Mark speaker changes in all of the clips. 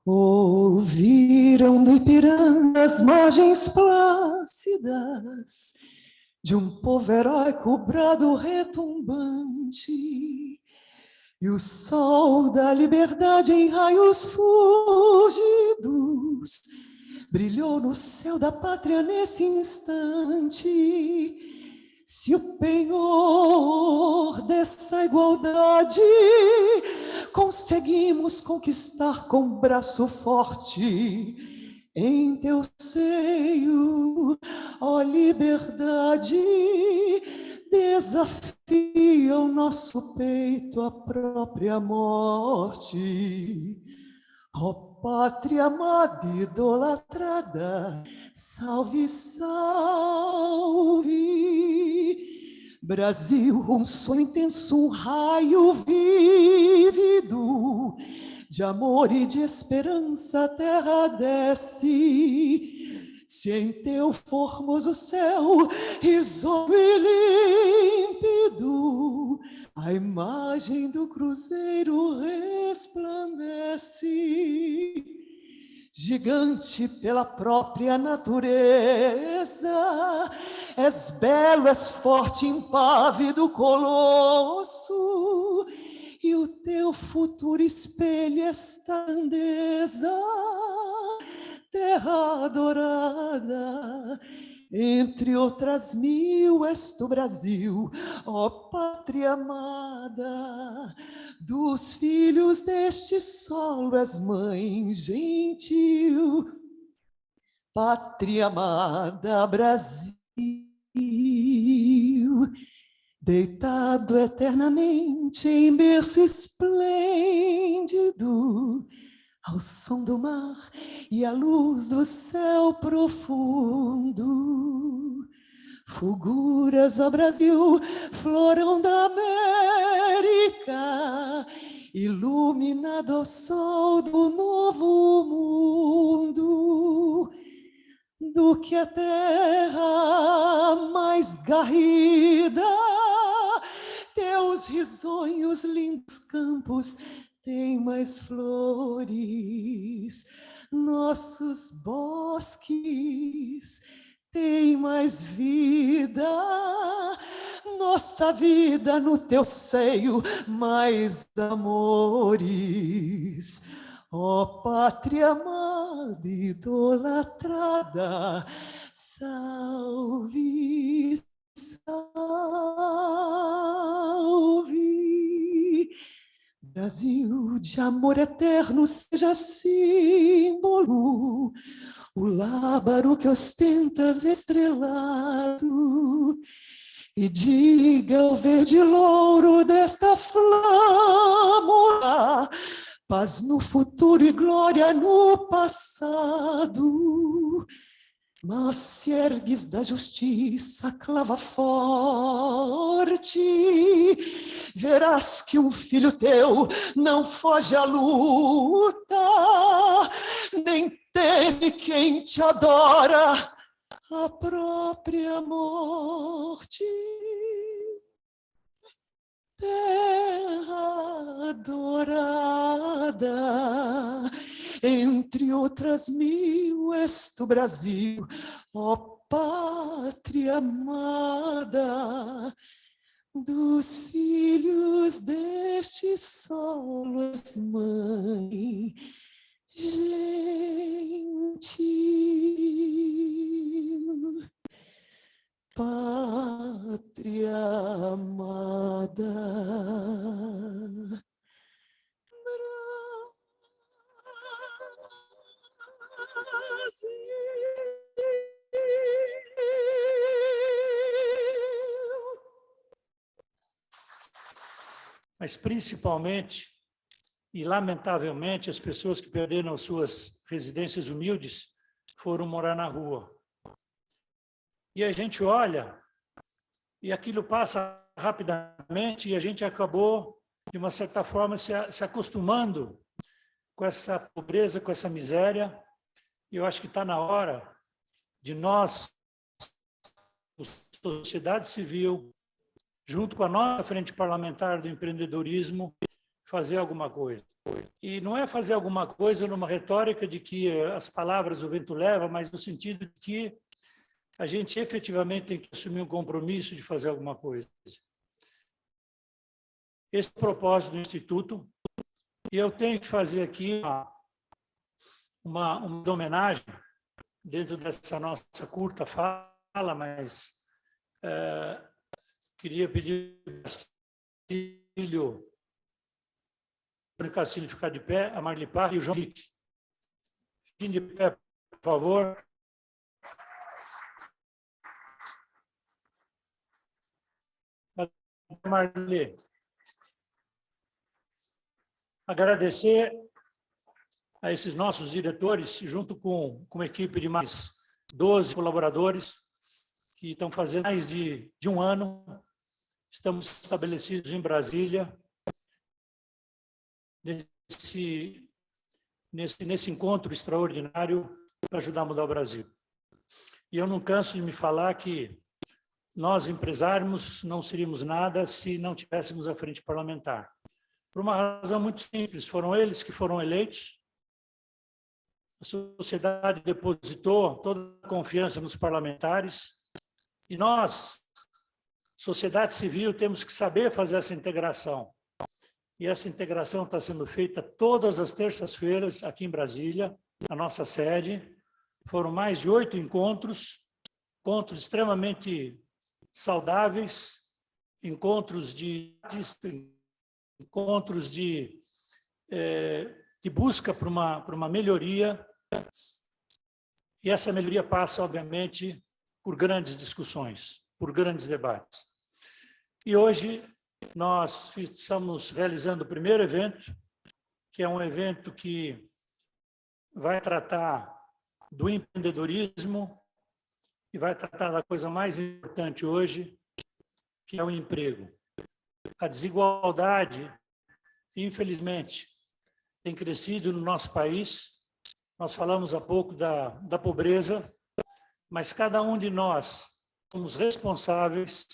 Speaker 1: Ouviram do Ipiranga as margens plácidas de um povo heróico brado retumbante, e o sol da liberdade em raios fúlgidos brilhou no céu da pátria nesse instante. Se o penhor dessa igualdade conseguimos conquistar com braço forte, em teu seio, ó liberdade, desafia o nosso peito à própria morte. Ó pátria amada e idolatrada, salve, salve. Brasil, um sonho intenso, um raio vívido, de amor e de esperança a terra desce. Se em teu formoso céu, risonho e límpido, a imagem do cruzeiro resplandece. Gigante pela própria natureza, és belo, és forte, impávido colosso, e o teu futuro espelha esta grandeza, terra adorada. Entre outras mil és tu, Brasil, ó pátria amada, dos filhos deste solo és mãe gentil. Pátria amada, Brasil, deitado eternamente em berço esplêndido, ao som do mar e à luz do céu profundo. Fulguras, ó Brasil, florão da América, iluminado ao sol do novo mundo. Do que a terra mais garrida, teus risonhos lindos campos têm mais flores, nossos bosques têm mais vida, nossa vida no teu seio mais amores. Ó pátria amada e idolatrada, salve, salve. Brasil de amor eterno, seja símbolo, o lábaro que ostentas estrelado, e diga o verde louro desta flâmula, paz no futuro e glória no passado. Mas se ergues da justiça a clava forte, verás que um filho teu não foge à luta, nem teme quem te adora a própria morte. Terra adorada, entre outras mil és tu, Brasil, ó pátria amada, dos filhos deste solo és mãe gentil. Pátria amada, Brasil.
Speaker 2: Mas principalmente, e lamentavelmente, as pessoas que perderam suas residências humildes foram morar na rua. E a gente olha, e aquilo passa rapidamente, e a gente acabou, de uma certa forma, se acostumando com essa pobreza, com essa miséria. E eu acho que está na hora de nós, a sociedade civil, junto com a nossa frente parlamentar do empreendedorismo, fazer alguma coisa. E não é fazer alguma coisa numa retórica de que as palavras o vento leva, mas no sentido de que a gente efetivamente tem que assumir um compromisso de fazer alguma coisa. Esse é o propósito do Instituto, e eu tenho que fazer aqui uma homenagem dentro dessa nossa curta fala, mas queria pedir para o Castilho ficar de pé, a Marli Parra e o João Henrique. Fiquem de pé, por favor. Marli. Agradecer a esses nossos diretores, junto com uma equipe de mais 12 colaboradores, que estão fazendo mais de um ano. Estamos estabelecidos em Brasília, nesse encontro extraordinário para ajudar a mudar o Brasil. E eu não canso de me falar que nós, empresários, não seríamos nada se não tivéssemos a frente parlamentar. Por uma razão muito simples, foram eles que foram eleitos, a sociedade depositou toda a confiança nos parlamentares, e nós, sociedade civil, temos que saber fazer essa integração. E essa integração está sendo feita todas as terças-feiras aqui em Brasília, na nossa sede. Foram mais de 8 encontros extremamente saudáveis, encontros de busca por uma melhoria, e essa melhoria passa, obviamente, por grandes discussões, por grandes debates. E hoje nós estamos realizando o primeiro evento, que é um evento que vai tratar do empreendedorismo e vai tratar da coisa mais importante hoje, que é o emprego. A desigualdade, infelizmente, tem crescido no nosso país. Nós falamos há pouco da pobreza, mas cada um de nós somos responsáveis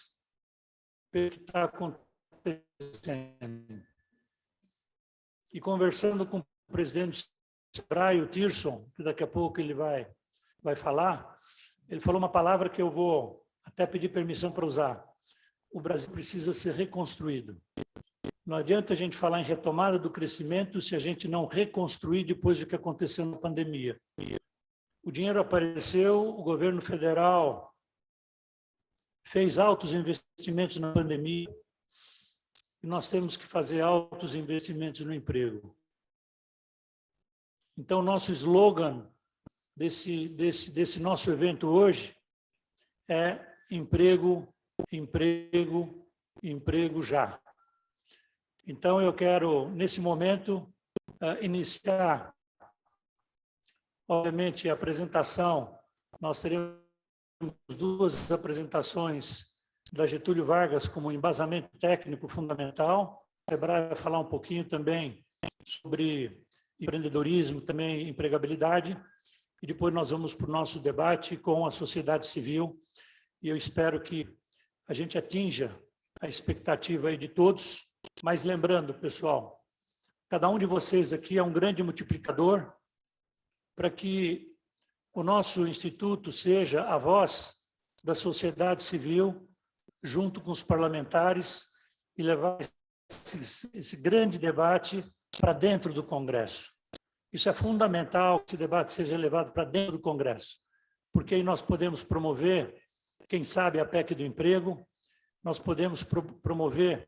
Speaker 2: pelo que está acontecendo. E conversando com o presidente do Sebrae, o Tirson, que daqui a pouco ele vai falar, ele falou uma palavra que eu vou até pedir permissão para usar. O Brasil precisa ser reconstruído. Não adianta a gente falar em retomada do crescimento se a gente não reconstruir depois do que aconteceu na pandemia. O dinheiro apareceu, o governo federal fez altos investimentos na pandemia, e nós temos que fazer altos investimentos no emprego. Então, nosso slogan desse nosso evento hoje é emprego, emprego, emprego já. Então, eu quero, nesse momento, iniciar, obviamente, a apresentação. Nós teremos 2 apresentações da Getúlio Vargas como embasamento técnico fundamental. O Sebrae vai falar um pouquinho também sobre empreendedorismo, também empregabilidade, e depois nós vamos para o nosso debate com a sociedade civil, e eu espero que a gente atinja a expectativa aí de todos, mas lembrando, pessoal, cada um de vocês aqui é um grande multiplicador para que o nosso instituto seja a voz da sociedade civil junto com os parlamentares e levar esse grande debate para dentro do Congresso. Isso é fundamental, que esse debate seja levado para dentro do Congresso, porque aí nós podemos promover, quem sabe, a PEC do emprego, nós podemos promover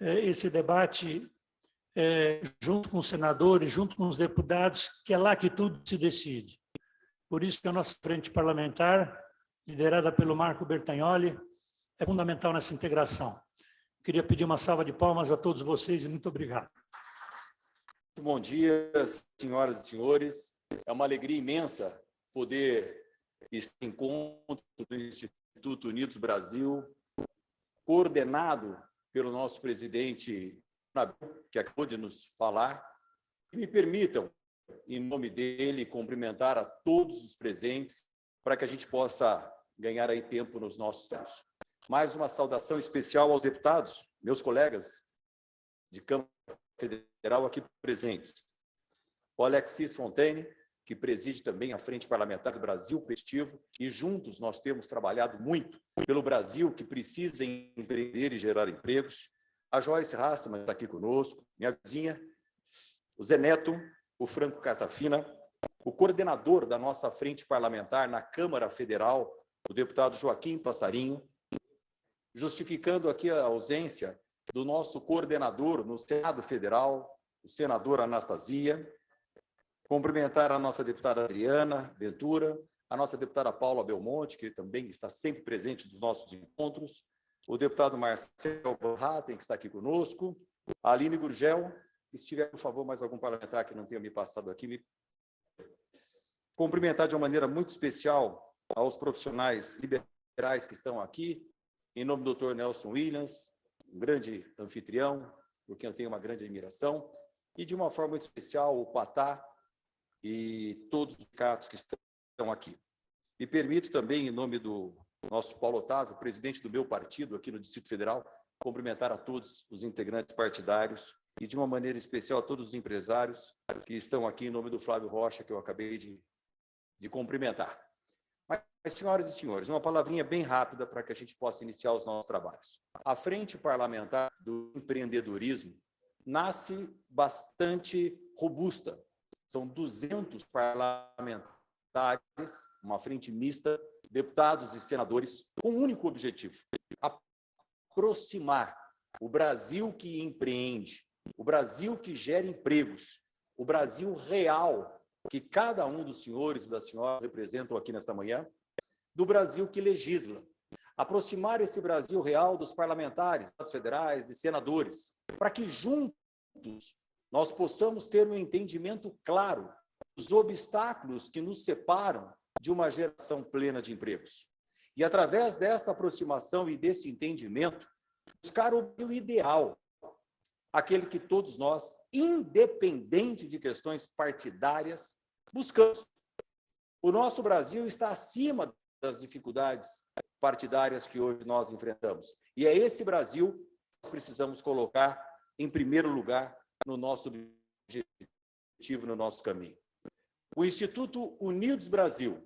Speaker 2: esse debate junto com os senadores, junto com os deputados, que é lá que tudo se decide. Por isso que a nossa frente parlamentar, liderada pelo Marco Bertagnoli, é fundamental nessa integração. Queria pedir uma salva de palmas a todos vocês e muito obrigado.
Speaker 3: Bom dia, senhoras e senhores. É uma alegria imensa poder esse encontro do Instituto Unidos Brasil, coordenado pelo nosso presidente, que acabou de nos falar. E me permitam, em nome dele, cumprimentar a todos os presentes para que a gente possa ganhar aí tempo nos nossos tempos. Mais uma saudação especial aos deputados, meus colegas, de Câmara Federal aqui presentes. O Alexis Fontaine, que preside também a Frente Parlamentar do Brasil Competitivo, e juntos nós temos trabalhado muito pelo Brasil, que precisa empreender e gerar empregos. A Joyce Hasselmann está aqui conosco, minha vizinha, o Zé Neto, o Franco Cartafina, o coordenador da nossa Frente Parlamentar na Câmara Federal, o deputado Joaquim Passarinho, justificando aqui a ausência do nosso coordenador no Senado Federal, o senador Anastasia. Cumprimentar a nossa deputada Adriana Ventura, a nossa deputada Paula Belmonte, que também está sempre presente nos nossos encontros, o deputado Marcelo Hatten, que está aqui conosco, a Aline Gurgel. Se tiver, por favor, mais algum parlamentar que não tenha me passado aqui, cumprimentar de uma maneira muito especial aos profissionais liberais que estão aqui, em nome do Dr. Nelson Williams, um grande anfitrião, por quem eu tenho uma grande admiração, e de uma forma muito especial o Patá e todos os sindicatos que estão aqui. Me permito também, em nome do nosso Paulo Otávio, presidente do meu partido aqui no Distrito Federal, cumprimentar a todos os integrantes partidários e, de uma maneira especial, a todos os empresários que estão aqui, em nome do Flávio Rocha, que eu acabei de cumprimentar. Mas, senhoras e senhores, uma palavrinha bem rápida para que a gente possa iniciar os nossos trabalhos. A Frente Parlamentar do Empreendedorismo nasce bastante robusta. São 200 parlamentares, uma frente mista, deputados e senadores, com um único objetivo: aproximar o Brasil que empreende, o Brasil que gera empregos, o Brasil real, que cada um dos senhores e das senhoras representam aqui nesta manhã, do Brasil que legisla. Aproximar esse Brasil real dos parlamentares, deputados federais e senadores, para que juntos nós possamos ter um entendimento claro dos obstáculos que nos separam de uma geração plena de empregos. E, através dessa aproximação e desse entendimento, buscar o ideal, aquele que todos nós, independente de questões partidárias, buscamos. O nosso Brasil está acima das dificuldades partidárias que hoje nós enfrentamos. E é esse Brasil que nós precisamos colocar em primeiro lugar no nosso objetivo, no nosso caminho. O Instituto Unidos Brasil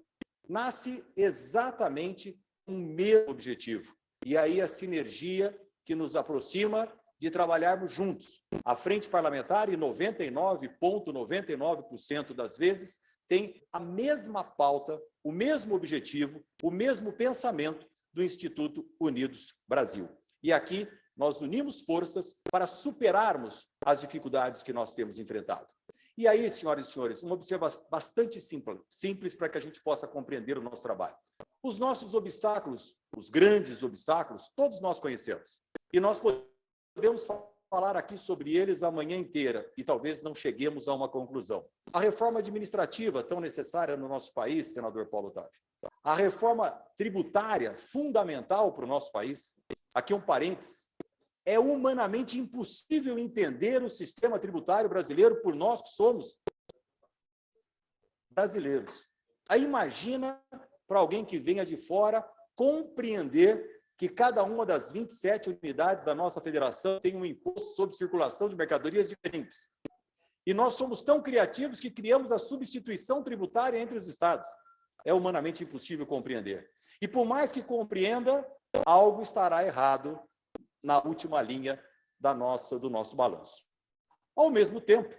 Speaker 3: nasce exatamente com o mesmo objetivo. E aí a sinergia que nos aproxima de trabalharmos juntos. A Frente Parlamentar, em 99,99% das vezes, tem a mesma pauta, o mesmo objetivo, o mesmo pensamento do Instituto Unidos Brasil. E aqui nós unimos forças para superarmos as dificuldades que nós temos enfrentado. E aí, senhoras e senhores, uma observação bastante simples para que a gente possa compreender o nosso trabalho. Os nossos obstáculos, os grandes obstáculos, todos nós conhecemos. E nós podemos falar aqui sobre eles a manhã inteira e talvez não cheguemos a uma conclusão. A reforma administrativa, tão necessária no nosso país, senador Paulo Otávio. A reforma tributária, fundamental para o nosso país. Aqui um parênteses. É humanamente impossível entender o sistema tributário brasileiro por nós que somos brasileiros. Aí imagina para alguém que venha de fora compreender que cada uma das 27 unidades da nossa federação tem um imposto sobre circulação de mercadorias diferentes. E nós somos tão criativos que criamos a substituição tributária entre os estados. É humanamente impossível compreender. E por mais que compreenda, algo estará errado na última linha do nosso balanço. Ao mesmo tempo,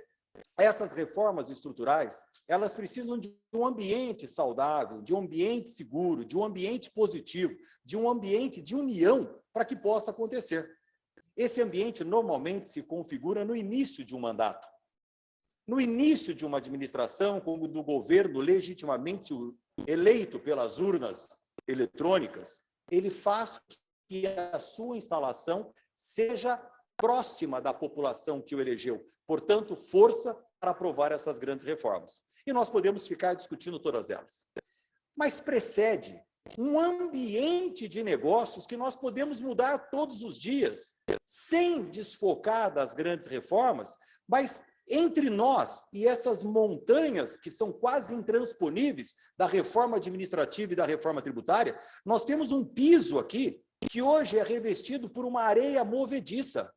Speaker 3: essas reformas estruturais, elas precisam de um ambiente saudável, de um ambiente seguro, de um ambiente positivo, de um ambiente de união para que possa acontecer. Esse ambiente normalmente se configura no início de um mandato. No início de uma administração, como do governo legitimamente eleito pelas urnas eletrônicas, ele faz que a sua instalação seja próxima da população que o elegeu. Portanto, força para aprovar essas grandes reformas. E nós podemos ficar discutindo todas elas. Mas precede um ambiente de negócios que nós podemos mudar todos os dias, sem desfocar das grandes reformas, mas entre nós e essas montanhas que são quase intransponíveis da reforma administrativa e da reforma tributária, nós temos um piso aqui que hoje é revestido por uma areia movediça.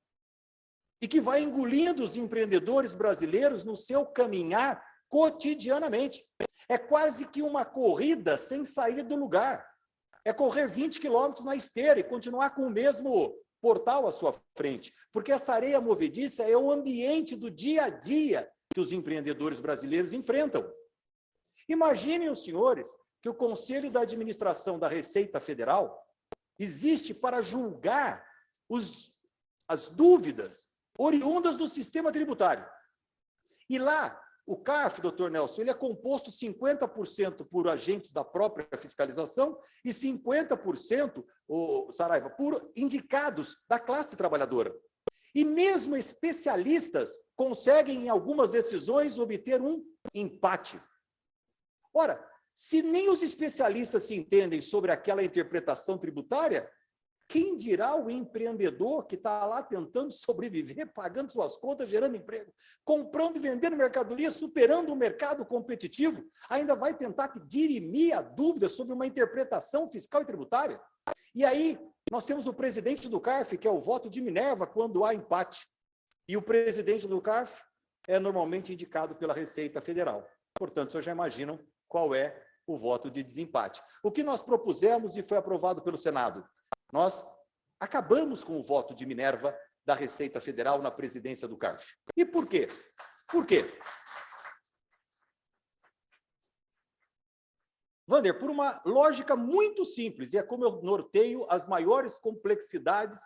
Speaker 3: e que vai engolindo os empreendedores brasileiros no seu caminhar cotidianamente. É quase que uma corrida sem sair do lugar. É correr 20 quilômetros na esteira e continuar com o mesmo portal à sua frente, porque essa areia movediça é o ambiente do dia a dia que os empreendedores brasileiros enfrentam. Imaginem os senhores que o Conselho da Administração da Receita Federal existe para julgar as dúvidas oriundas do sistema tributário. E lá, o CARF, doutor Nelson, ele é composto 50% por agentes da própria fiscalização e 50%, Saraiva, por indicados da classe trabalhadora. E mesmo especialistas conseguem, em algumas decisões, obter um empate. Ora, se nem os especialistas se entendem sobre aquela interpretação tributária, quem dirá o empreendedor que está lá tentando sobreviver, pagando suas contas, gerando emprego, comprando e vendendo mercadoria, superando o mercado competitivo, ainda vai tentar dirimir a dúvida sobre uma interpretação fiscal e tributária? E aí, nós temos o presidente do CARF, que é o voto de Minerva quando há empate. E o presidente do CARF é normalmente indicado pela Receita Federal. Portanto, vocês já imaginam qual é o voto de desempate. O que nós propusemos e foi aprovado pelo Senado? Nós acabamos com o voto de Minerva da Receita Federal na presidência do CARF. E por quê? Por quê? Wander, por uma lógica muito simples, e é como eu norteio as maiores complexidades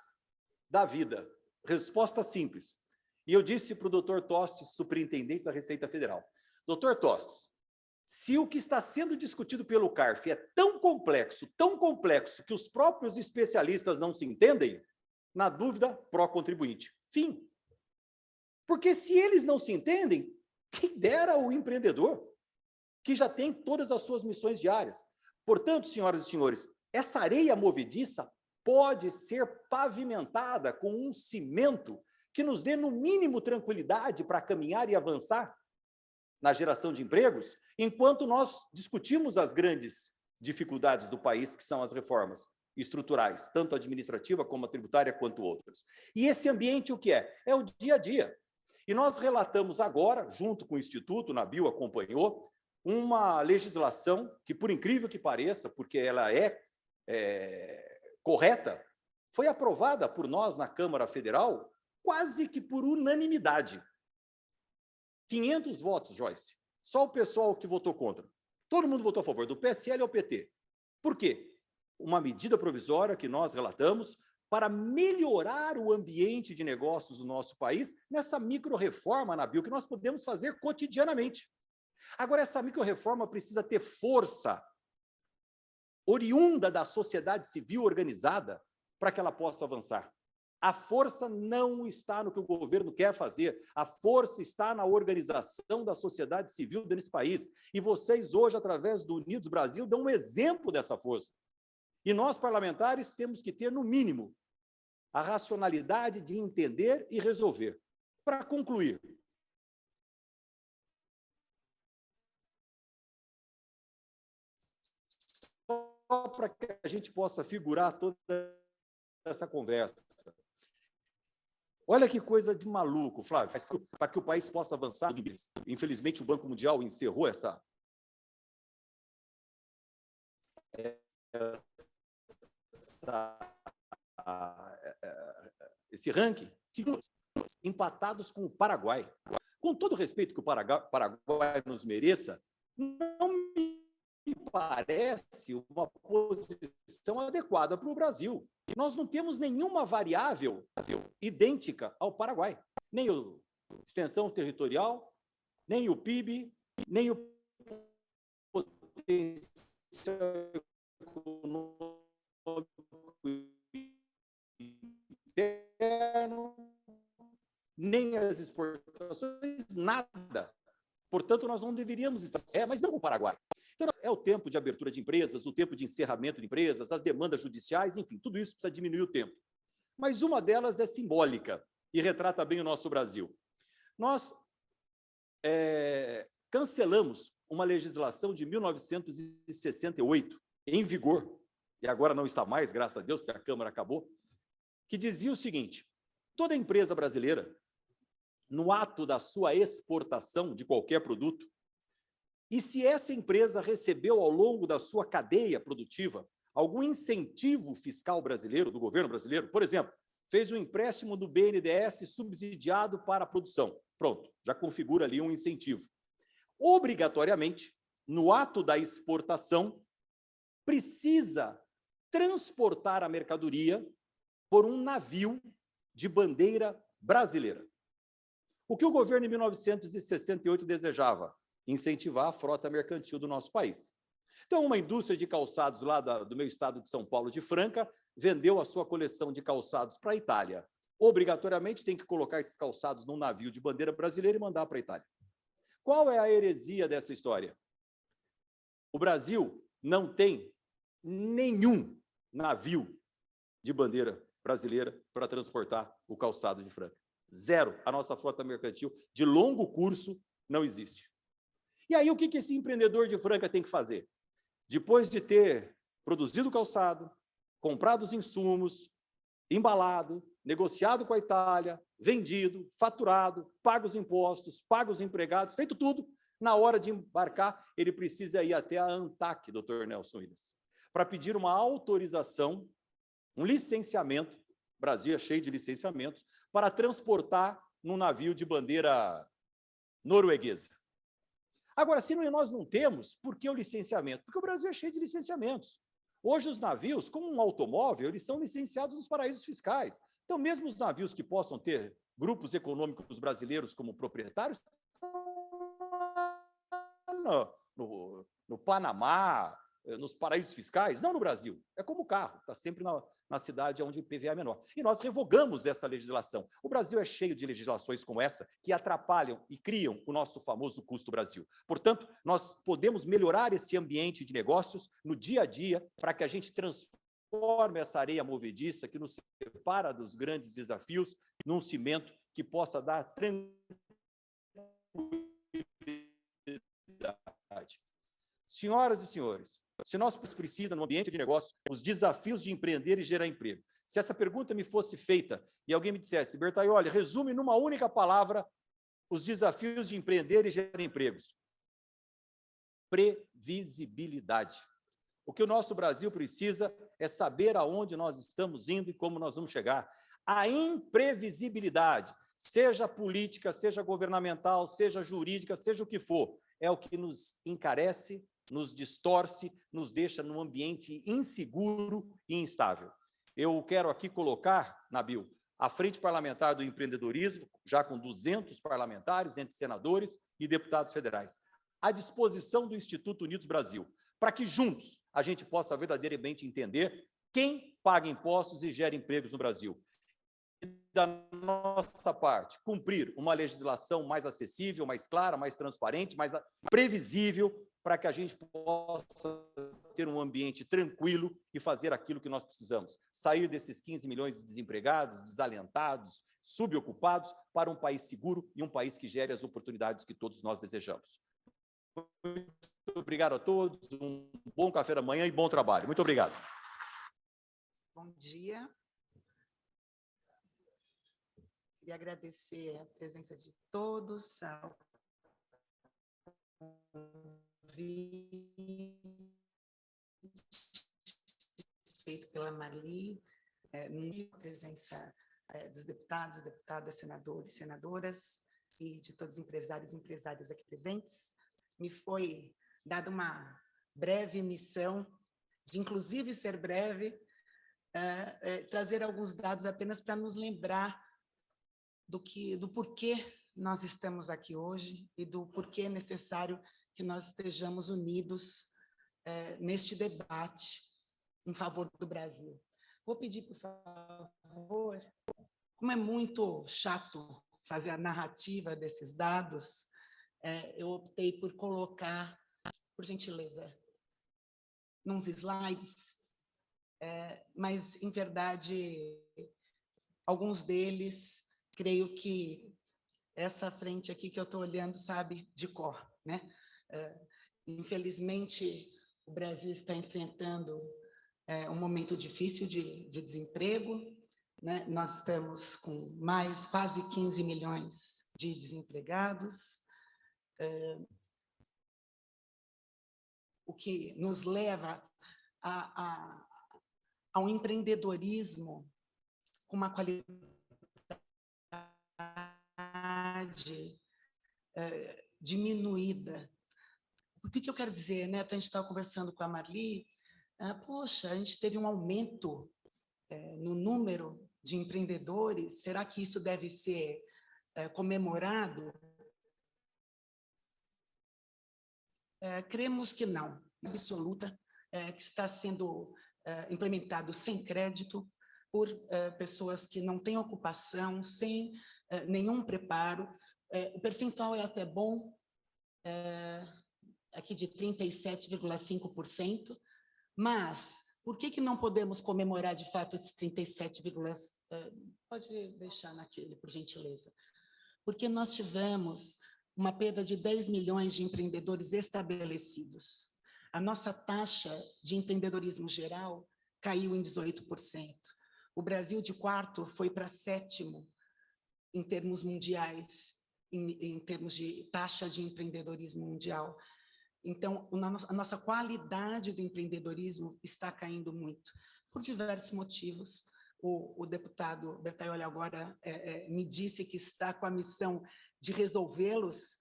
Speaker 3: da vida. Resposta simples. E eu disse para o doutor Tostes, superintendente da Receita Federal, doutor Tostes, se o que está sendo discutido pelo CARF é tão complexo que os próprios especialistas não se entendem, na dúvida, pró-contribuinte. Fim. Porque se eles não se entendem, quem dera o empreendedor, que já tem todas as suas missões diárias. Portanto, senhoras e senhores, essa areia movediça pode ser pavimentada com um cimento que nos dê, no mínimo, tranquilidade para caminhar e avançar na geração de empregos, enquanto nós discutimos as grandes dificuldades do país, que são as reformas estruturais, tanto administrativa como a tributária, quanto outras. E esse ambiente o que é? É o dia a dia. E nós relatamos agora, junto com o Instituto, o Nabil acompanhou, uma legislação que, por incrível que pareça, porque ela é correta, foi aprovada por nós na Câmara Federal quase que por unanimidade. 500 votos, Joyce. Só o pessoal que votou contra. Todo mundo votou a favor, do PSL ao PT. Por quê? Uma medida provisória que nós relatamos para melhorar o ambiente de negócios do nosso país nessa micro-reforma, Nabil, que nós podemos fazer cotidianamente. Agora, essa micro-reforma precisa ter força oriunda da sociedade civil organizada para que ela possa avançar. A força não está no que o governo quer fazer, a força está na organização da sociedade civil desse país. E vocês hoje, através do Unidos Brasil, dão um exemplo dessa força. E nós, parlamentares, temos que ter, no mínimo, a racionalidade de entender e resolver. Para concluir, só para que a gente possa figurar toda essa conversa. Olha que coisa de maluco, Flávio, para que o país possa avançar. Infelizmente, o Banco Mundial encerrou esse ranking, empatados com o Paraguai. Com todo o respeito que o Paraguai nos mereça, não me parece uma posição adequada para o Brasil. Nós não temos nenhuma variável idêntica ao Paraguai. Nem a extensão territorial, nem o PIB, nem o potencial econômico interno, nem as exportações, nada. Portanto, nós não deveríamos estar... mas não com o Paraguai. Então, é o tempo de abertura de empresas, o tempo de encerramento de empresas, as demandas judiciais, enfim, tudo isso precisa diminuir o tempo. Mas uma delas é simbólica e retrata bem o nosso Brasil. Nós cancelamos uma legislação de 1968, em vigor, e agora não está mais, graças a Deus, porque a Câmara acabou, que dizia o seguinte: toda empresa brasileira no ato da sua exportação de qualquer produto, e se essa empresa recebeu ao longo da sua cadeia produtiva algum incentivo fiscal brasileiro, do governo brasileiro, por exemplo, fez um empréstimo do BNDES subsidiado para a produção. Pronto, já configura ali um incentivo. Obrigatoriamente, no ato da exportação, precisa transportar a mercadoria por um navio de bandeira brasileira. O que o governo em 1968 desejava? Incentivar a frota mercantil do nosso país. Então, uma indústria de calçados lá do meu estado de São Paulo, de Franca, vendeu a sua coleção de calçados para a Itália. Obrigatoriamente tem que colocar esses calçados num navio de bandeira brasileira e mandar para a Itália. Qual é a heresia dessa história? O Brasil não tem nenhum navio de bandeira brasileira para transportar o calçado de Franca. Zero. A nossa frota mercantil de longo curso não existe. E aí, o que esse empreendedor de Franca tem que fazer? Depois de ter produzido o calçado, comprado os insumos, embalado, negociado com a Itália, vendido, faturado, pago os impostos, pago os empregados, feito tudo, na hora de embarcar, ele precisa ir até a ANTAC, doutor Nelson Williams, para pedir uma autorização, um licenciamento, o Brasil é cheio de licenciamentos, para transportar num navio de bandeira norueguesa. Agora, se nós não temos, por que o licenciamento? Porque o Brasil é cheio de licenciamentos. Hoje, os navios, como um automóvel, eles são licenciados nos paraísos fiscais. Então, mesmo os navios que possam ter grupos econômicos brasileiros como proprietários, no Panamá, nos paraísos fiscais, não no Brasil. É como o carro, está sempre na cidade onde o IPVA é menor. E nós revogamos essa legislação. O Brasil é cheio de legislações como essa que atrapalham e criam o nosso famoso custo Brasil. Portanto, nós podemos melhorar esse ambiente de negócios no dia a dia para que a gente transforme essa areia movediça que nos separa dos grandes desafios num cimento que possa dar tranquilidade. Senhoras e senhores, se nós precisamos, no ambiente de negócio, os desafios de empreender e gerar emprego. Se essa pergunta me fosse feita e alguém me dissesse, Bertaioli, resume numa única palavra os desafios de empreender e gerar empregos. Previsibilidade. O que o nosso Brasil precisa é saber aonde nós estamos indo e como nós vamos chegar. A imprevisibilidade, seja política, seja governamental, seja jurídica, seja o que for, é o que nos encarece, nos distorce, nos deixa num ambiente inseguro e instável. Eu quero aqui colocar, Nabil, a Frente Parlamentar do Empreendedorismo, já com 200 parlamentares, entre senadores e deputados federais, à disposição do Instituto Unidos Brasil, para que juntos a gente possa verdadeiramente entender quem paga impostos e gera empregos no Brasil. E, da nossa parte, cumprir uma legislação mais acessível, mais clara, mais transparente, mais previsível, para que a gente possa ter um ambiente tranquilo e fazer aquilo que nós precisamos. Sair desses 15 milhões de desempregados, desalentados, subocupados, para um país seguro e um país que gere as oportunidades que todos nós desejamos. Muito obrigado a todos, um bom café da manhã e bom trabalho. Muito obrigado.
Speaker 4: Bom dia. Queria agradecer a presença de todos, ao feito pela Marli, a presença dos deputados, deputadas, senadores, senadoras e de todos os empresários e empresárias aqui presentes. Me foi dada uma breve missão, de inclusive ser breve, trazer alguns dados apenas para nos lembrar do porquê nós estamos aqui hoje e do porquê é necessário que nós estejamos unidos neste debate em favor do Brasil. Vou pedir, por favor, como é muito chato fazer a narrativa desses dados, eu optei por colocar, por gentileza, nos slides, mas, em verdade, alguns deles, creio que essa frente aqui que eu estou olhando sabe de cor, né? Infelizmente, o Brasil está enfrentando um momento difícil de desemprego, né? Nós estamos com mais quase 15 milhões de desempregados, o que nos leva ao empreendedorismo com uma qualidade diminuída. O que eu quero dizer, né? A gente estava conversando com a Marli, poxa, a gente teve um aumento no número de empreendedores, será que isso deve ser comemorado? Cremos que não, absoluta, que está sendo implementado sem crédito, por pessoas que não têm ocupação, sem nenhum preparo. O percentual é até bom, aqui de 37,5%, mas por que não podemos comemorar, de fato, esses 37,5%? Pode deixar naquele, por gentileza. Porque nós tivemos uma perda de 10 milhões de empreendedores estabelecidos. A nossa taxa de empreendedorismo geral caiu em 18%. O Brasil, de quarto, foi para sétimo em termos mundiais, em termos de taxa de empreendedorismo mundial. Então, a nossa qualidade do empreendedorismo está caindo muito, por diversos motivos. O deputado Bertaioli agora me disse que está com a missão de resolvê-los,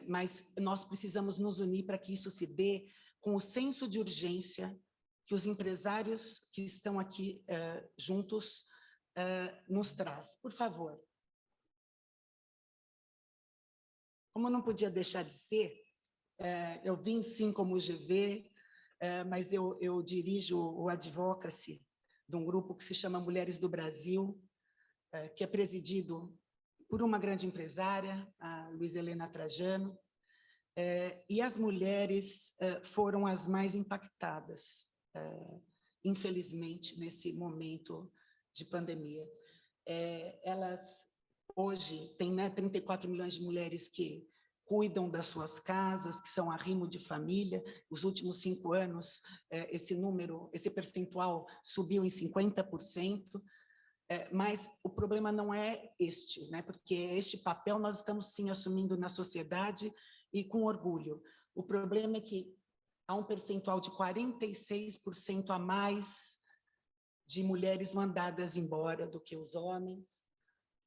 Speaker 4: mas nós precisamos nos unir para que isso se dê com o senso de urgência que os empresários que estão aqui juntos nos traz. Por favor. Como não podia deixar de ser, eu vim sim como GV, mas eu dirijo o advocacy de um grupo que se chama Mulheres do Brasil, que é presidido por uma grande empresária, a Luiza Helena Trajano, e as mulheres foram as mais impactadas, infelizmente, nesse momento de pandemia. Elas, hoje, têm 34 milhões de mulheres que cuidam das suas casas, que são arrimo de família. Os últimos 5 anos, esse percentual subiu em 50%, mas o problema não é este, né? Porque este papel nós estamos, sim, assumindo na sociedade e com orgulho. O problema é que há um percentual de 46% a mais de mulheres mandadas embora do que os homens,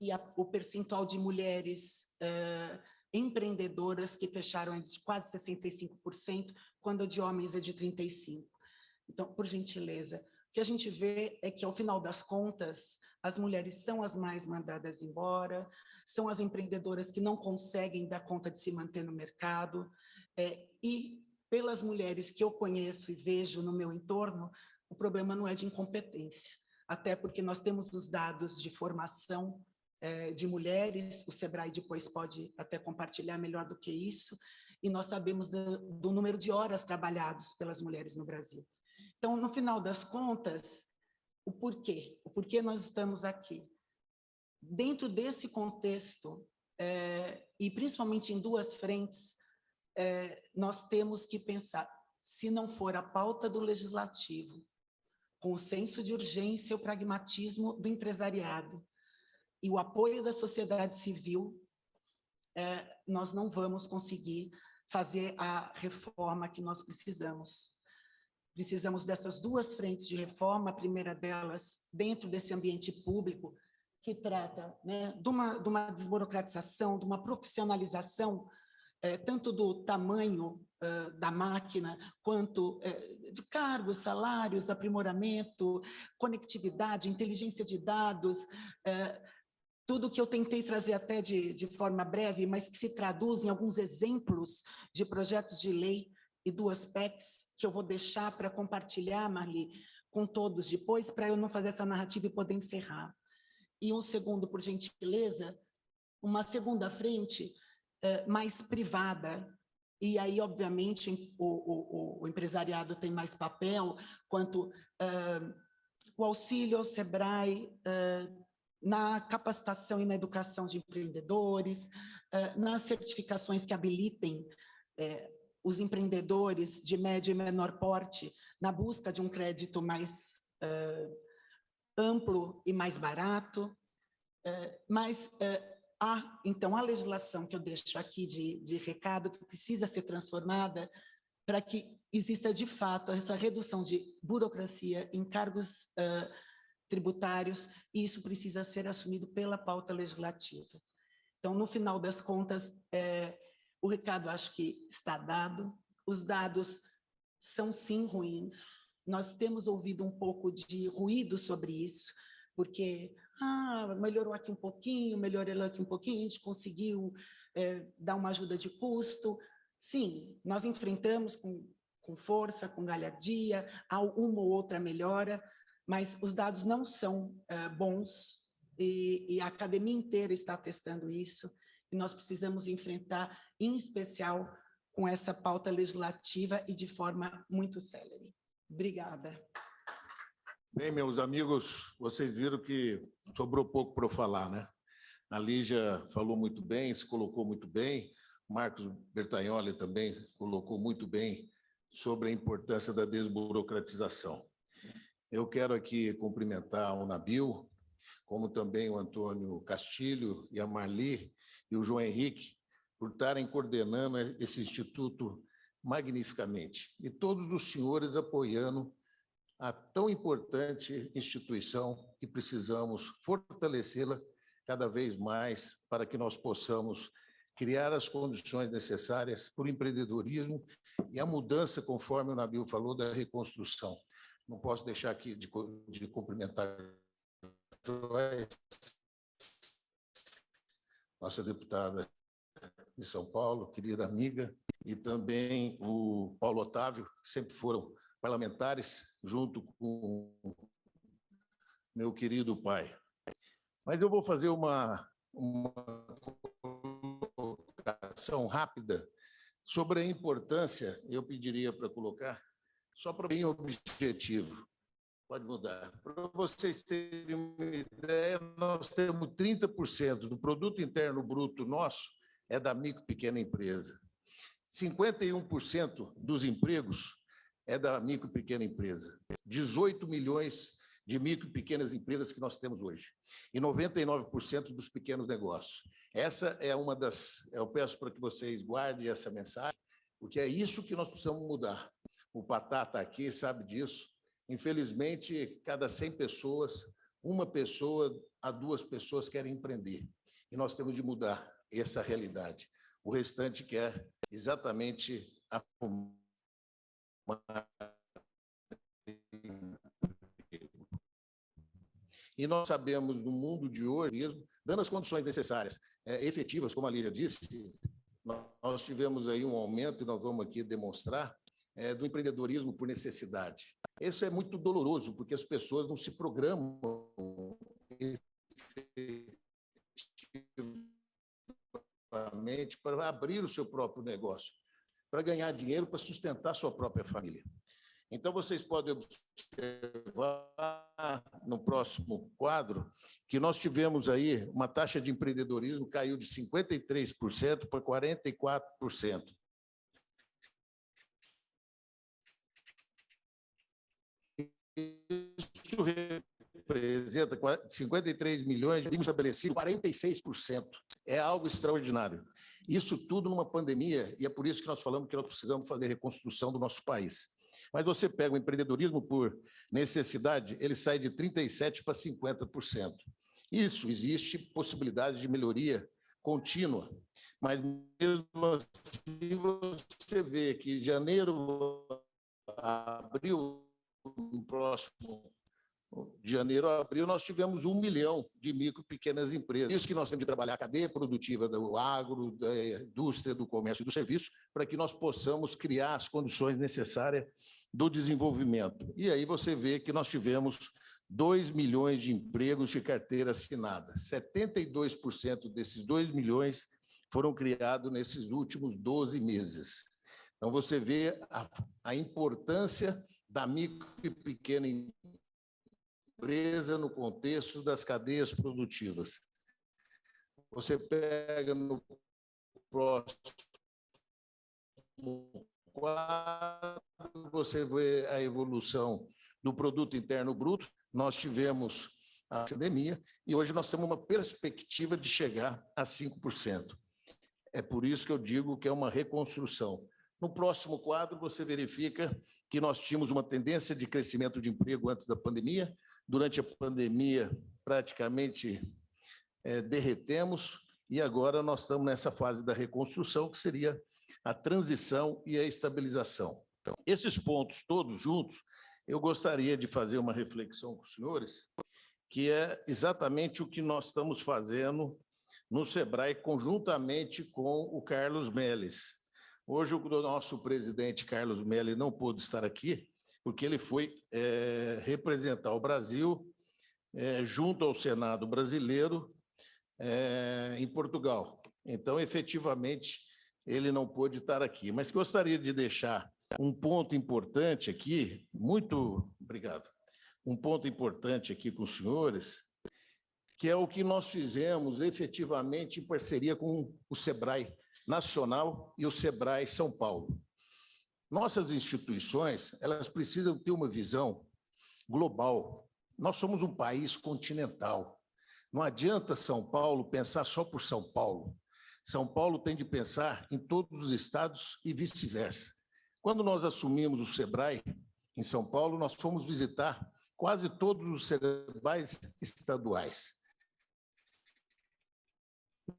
Speaker 4: e o percentual de mulheres empreendedoras que fecharam é de quase 65%, quando o de homens é de 35%. Então, por gentileza, o que a gente vê é que, ao final das contas, as mulheres são as mais mandadas embora, são as empreendedoras que não conseguem dar conta de se manter no mercado, e pelas mulheres que eu conheço e vejo no meu entorno, o problema não é de incompetência, até porque nós temos os dados de formação de mulheres, o Sebrae depois pode até compartilhar melhor do que isso, e nós sabemos do número de horas trabalhadas pelas mulheres no Brasil. Então, no final das contas, o porquê nós estamos aqui. Dentro desse contexto, e principalmente em 2 frentes, nós temos que pensar, se não for a pauta do legislativo, com o senso de urgência e o pragmatismo do empresariado, e o apoio da sociedade civil, nós não vamos conseguir fazer a reforma que nós precisamos. Precisamos dessas 2 frentes de reforma, a primeira delas dentro desse ambiente público, que trata, né, de uma desburocratização, de uma profissionalização, tanto do tamanho da máquina, quanto de cargos, salários, aprimoramento, conectividade, inteligência de dados, tudo que eu tentei trazer até de forma breve, mas que se traduz em alguns exemplos de projetos de lei e 2 PECs, que eu vou deixar para compartilhar, Marli, com todos depois, para eu não fazer essa narrativa e poder encerrar. E um segundo, por gentileza, uma segunda frente mais privada, e aí, obviamente, o empresariado tem mais papel, quanto o auxílio ao Sebrae, na capacitação e na educação de empreendedores, nas certificações que habilitem os empreendedores de médio e menor porte na busca de um crédito mais amplo e mais barato, mas há, então, a legislação que eu deixo aqui de recado que precisa ser transformada para que exista, de fato, essa redução de burocracia em cargos tributários, e isso precisa ser assumido pela pauta legislativa. Então, no final das contas, o recado acho que está dado, os dados são sim ruins, nós temos ouvido um pouco de ruído sobre isso, porque melhorou aqui um pouquinho, melhorou aqui um pouquinho, a gente conseguiu dar uma ajuda de custo. Sim, nós enfrentamos com força, com galhardia, há uma ou outra melhora, mas os dados não são bons, e a academia inteira está testando isso, e nós precisamos enfrentar, em especial, com essa pauta legislativa e de forma muito célere. Obrigada.
Speaker 5: Bem, meus amigos, vocês viram que sobrou pouco para eu falar, né? A Lígia falou muito bem, se colocou muito bem, o Marcos Bertagnoli também colocou muito bem sobre a importância da desburocratização. Eu quero aqui cumprimentar o Nabil, como também o Antônio Castilho e a Marli e o João Henrique, por estarem coordenando esse instituto magnificamente. E todos os senhores apoiando a tão importante instituição e precisamos fortalecê-la cada vez mais para que nós possamos criar as condições necessárias para o empreendedorismo e a mudança, conforme o Nabil falou, da reconstrução. Não posso deixar aqui de cumprimentar nossa deputada de São Paulo, querida amiga, e também o Paulo Otávio, que sempre foram parlamentares, junto com meu querido pai. Mas eu vou fazer uma colocação rápida sobre a importância, eu pediria para colocar, só para bem objetivo. Pode mudar. Para vocês terem uma ideia, nós temos 30% do produto interno bruto nosso é da micro e pequena empresa. 51% dos empregos é da micro e pequena empresa. 18 milhões de micro e pequenas empresas que nós temos hoje. E 99% dos pequenos negócios. Essa é uma das... Eu peço para que vocês guardem essa mensagem, porque é isso que nós precisamos mudar. O Patá está aqui, sabe disso. Infelizmente, cada 100 pessoas, uma pessoa a 2 pessoas querem empreender. E nós temos de mudar essa realidade. O restante quer exatamente arrumar. E nós sabemos, no mundo de hoje, mesmo, dando as condições necessárias, efetivas, como a Lígia disse, nós tivemos aí um aumento, e nós vamos aqui demonstrar, do empreendedorismo por necessidade. Isso é muito doloroso, porque as pessoas não se programam efetivamente para abrir o seu próprio negócio, para ganhar dinheiro, para sustentar a sua própria família. Então, vocês podem observar no próximo quadro que nós tivemos aí uma taxa de empreendedorismo caiu de 53% para 44%. Isso representa 53 milhões de estabelecido, 46%. É algo extraordinário. Isso tudo numa pandemia, e é por isso que nós falamos que nós precisamos fazer reconstrução do nosso país. Mas você pega o empreendedorismo por necessidade, ele sai de 37% para 50%. Isso, existe possibilidade de melhoria contínua, mas mesmo assim você vê que de janeiro a abril, no próximo de janeiro a abril, nós tivemos 1 milhão de micro e pequenas empresas. Isso que nós temos de trabalhar a cadeia produtiva do agro, da indústria, do comércio e do serviço, para que nós possamos criar as condições necessárias do desenvolvimento. E aí você vê que nós tivemos 2 milhões de empregos de carteira assinada. 72% desses 2 milhões foram criados nesses últimos 12 meses. Então, você vê a importância da micro e pequena empresa no contexto das cadeias produtivas. Você pega no próximo quadro, você vê a evolução do produto interno bruto, nós tivemos a pandemia e hoje nós temos uma perspectiva de chegar a 5%. É por isso que eu digo que é uma reconstrução. No próximo quadro, você verifica que nós tínhamos uma tendência de crescimento de emprego antes da pandemia. Durante a pandemia, praticamente derretemos, e agora nós estamos nessa fase da reconstrução, que seria a transição e a estabilização. Então, esses pontos todos juntos, eu gostaria de fazer uma reflexão com os senhores, que é exatamente o que nós estamos fazendo no SEBRAE, conjuntamente com o Carlos Melles. Hoje, o nosso presidente, Carlos Melles, não pôde estar aqui, porque ele foi representar o Brasil junto ao Senado brasileiro em Portugal. Então, efetivamente, ele não pôde estar aqui. Mas gostaria de deixar um ponto importante aqui, muito obrigado, um ponto importante aqui com os senhores, que é o que nós fizemos efetivamente em parceria com o SEBRAE Nacional e o SEBRAE São Paulo. Nossas instituições, elas precisam ter uma visão global. Nós somos um país continental. Não adianta São Paulo pensar só por São Paulo. São Paulo tem de pensar em todos os estados e vice-versa. Quando nós assumimos o SEBRAE em São Paulo, nós fomos visitar quase todos os SEBRAEs estaduais.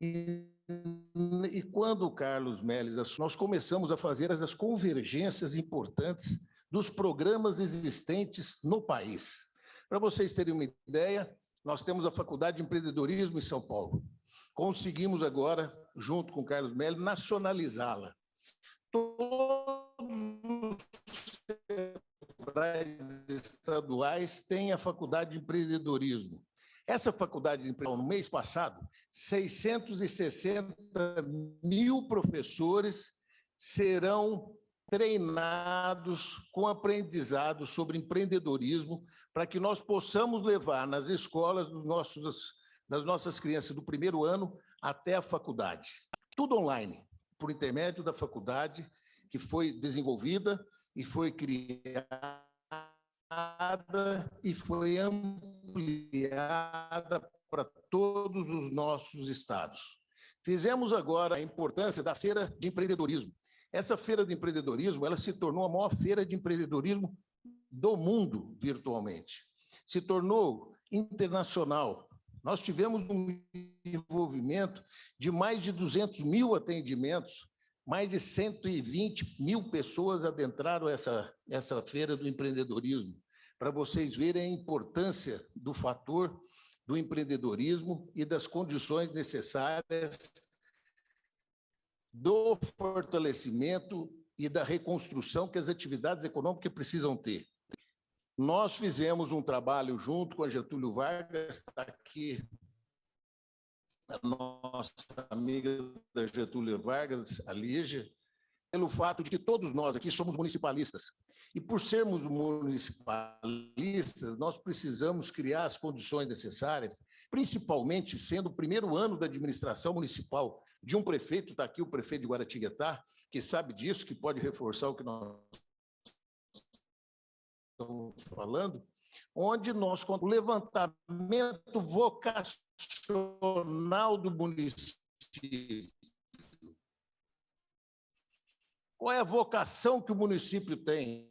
Speaker 5: E quando o Carlos Melles assumiu, nós começamos a fazer as convergências importantes dos programas existentes no país. Para vocês terem uma ideia, nós temos a Faculdade de Empreendedorismo em São Paulo. Conseguimos agora, junto com o Carlos Melles, nacionalizá-la. Todos os SEBRAEs estaduais têm a Faculdade de Empreendedorismo. Essa faculdade de empreendedorismo, no mês passado, 660 mil professores serão treinados com aprendizado sobre empreendedorismo para que nós possamos levar nas escolas das nossas crianças do primeiro ano até a faculdade. Tudo online, por intermédio da faculdade, que foi desenvolvida e foi criada e foi ampliada para todos os nossos estados. Fizemos agora a importância da Feira de Empreendedorismo. Essa Feira de Empreendedorismo, ela se tornou a maior feira de empreendedorismo do mundo, virtualmente. Se tornou internacional. Nós tivemos um envolvimento de mais de 200 mil atendimentos, mais de 120 mil pessoas adentraram essa Feira do Empreendedorismo, para vocês verem a importância do fator do empreendedorismo e das condições necessárias do fortalecimento e da reconstrução que as atividades econômicas precisam ter. Nós fizemos um trabalho junto com a Getúlio Vargas, está aqui a nossa amiga da Getúlio Vargas, a Lígia, pelo fato de que todos nós aqui somos municipalistas. E por sermos municipalistas, nós precisamos criar as condições necessárias, principalmente sendo o primeiro ano da administração municipal de um prefeito, está aqui o prefeito de Guaratinguetá, que sabe disso, que pode reforçar o que nós estamos falando, onde nós, com o levantamento vocacional do município, qual é a vocação que o município tem?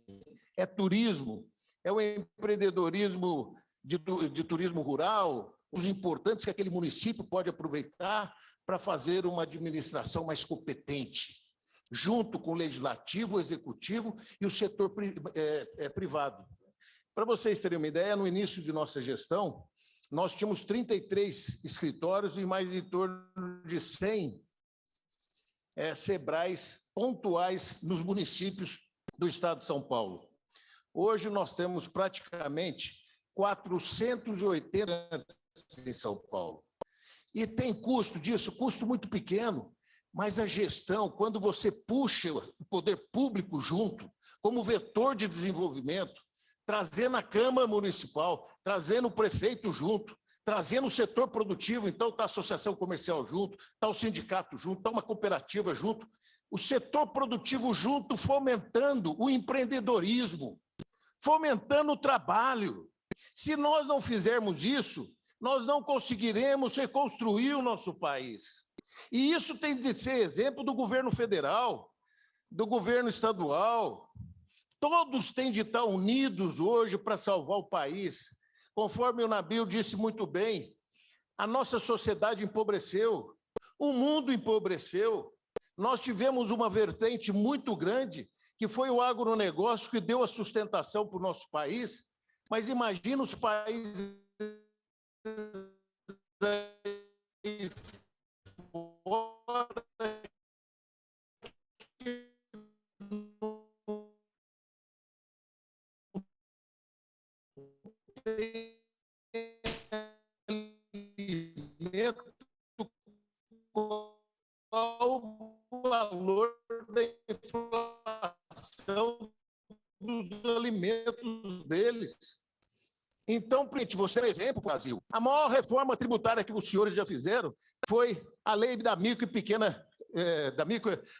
Speaker 5: É turismo, é o empreendedorismo de turismo rural, os importantes que aquele município pode aproveitar para fazer uma administração mais competente, junto com o legislativo, o executivo e o setor privado. Para vocês terem uma ideia, no início de nossa gestão, nós tínhamos 33 escritórios e mais em torno de 100 SEBRAEs pontuais nos municípios do estado de São Paulo. Hoje nós temos praticamente 480 em São Paulo. E tem custo disso, custo muito pequeno, mas a gestão, quando você puxa o poder público junto, como vetor de desenvolvimento, trazendo a Câmara Municipal, trazendo o prefeito junto, trazendo o setor produtivo, então está a associação comercial junto, está o sindicato junto, está uma cooperativa junto, o setor produtivo junto, fomentando o empreendedorismo, fomentando o trabalho. Se nós não fizermos isso, nós não conseguiremos reconstruir o nosso país. E isso tem de ser exemplo do governo federal, do governo estadual. Todos têm de estar unidos hoje para salvar o país. Conforme o Nabil disse muito bem, a nossa sociedade empobreceu, o mundo empobreceu. Nós tivemos uma vertente muito grande, que foi o agronegócio, que deu a sustentação para o nosso país. Mas imagina os países aí fora que alimento, qual o valor da inflação dos alimentos deles. Então, você é um exemplo, Brasil. A maior reforma tributária que os senhores já fizeram foi a lei da micro e pequena,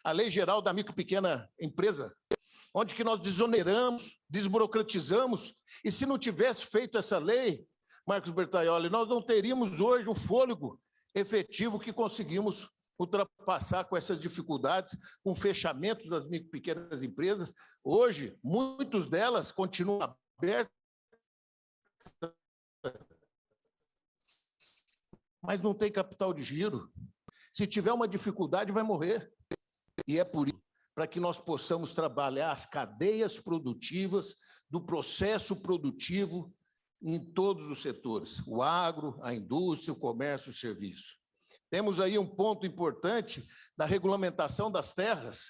Speaker 5: a lei geral da micro e pequena empresa, onde que nós desoneramos, desburocratizamos, e se não tivesse feito essa lei, Marcos Bertaioli, nós não teríamos hoje o fôlego efetivo que conseguimos ultrapassar com essas dificuldades, com o fechamento das micro e pequenas empresas. Hoje, muitas delas continuam abertas, mas não tem capital de giro. Se tiver uma dificuldade, vai morrer. E é por isso, para que nós possamos trabalhar as cadeias produtivas do processo produtivo em todos os setores, o agro, a indústria, o comércio, o serviço. Temos aí um ponto importante da regulamentação das terras.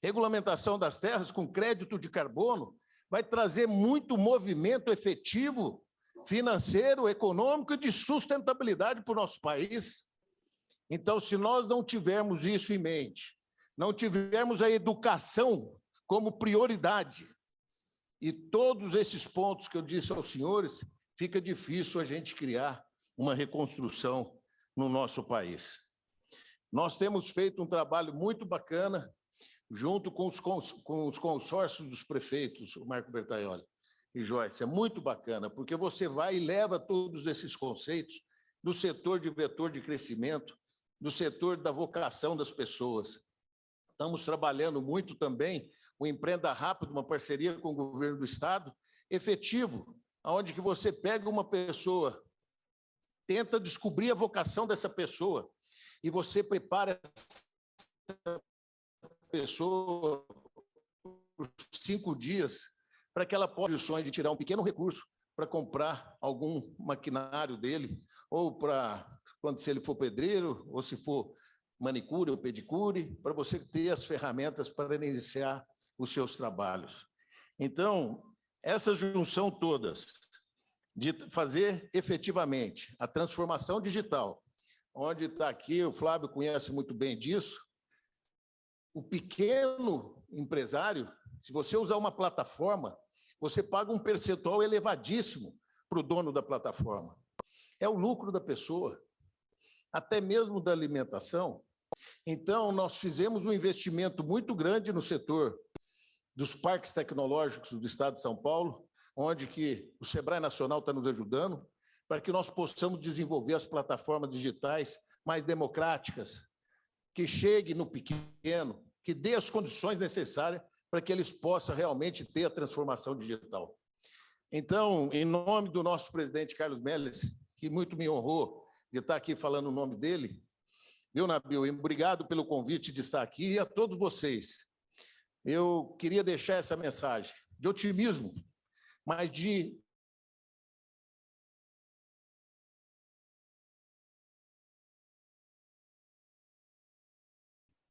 Speaker 5: Regulamentação das terras com crédito de carbono vai trazer muito movimento efetivo, financeiro, econômico e de sustentabilidade para o nosso país. Então, se nós não tivermos isso em mente, não tivermos a educação como prioridade, e todos esses pontos que eu disse aos senhores, fica difícil a gente criar uma reconstrução no nosso país. Nós temos feito um trabalho muito bacana, junto com os consórcios dos prefeitos, o Marco Bertaioli e Joyce. É muito bacana, porque você vai e leva todos esses conceitos do setor de vetor de crescimento, do setor da vocação das pessoas. Estamos trabalhando muito também o Empreenda Rápido, uma parceria com o governo do Estado, efetivo, onde que você pega uma pessoa, tenta descobrir a vocação dessa pessoa, e você prepara essa pessoa por 5 dias para que ela possa ter condições de tirar um pequeno recurso para comprar algum maquinário dele, ou para, se ele for pedreiro, ou se for manicure ou pedicure, para você ter as ferramentas para iniciar os seus trabalhos. Então, essa junção todas, de fazer efetivamente a transformação digital, onde está aqui, o Flávio conhece muito bem disso, o pequeno empresário, se você usar uma plataforma, você paga um percentual elevadíssimo para o dono da plataforma. É o lucro da pessoa, até mesmo da alimentação. Então, nós fizemos um investimento muito grande no setor dos parques tecnológicos do Estado de São Paulo, onde que o Sebrae Nacional está nos ajudando, para que nós possamos desenvolver as plataformas digitais mais democráticas, que chegue no pequeno, que dê as condições necessárias para que eles possam realmente ter a transformação digital. Então, em nome do nosso presidente Carlos Melles, que muito me honrou de estar aqui falando o nome dele, viu, Nabil? Obrigado pelo convite de estar aqui, e a todos vocês. Eu queria deixar essa mensagem de otimismo, mas de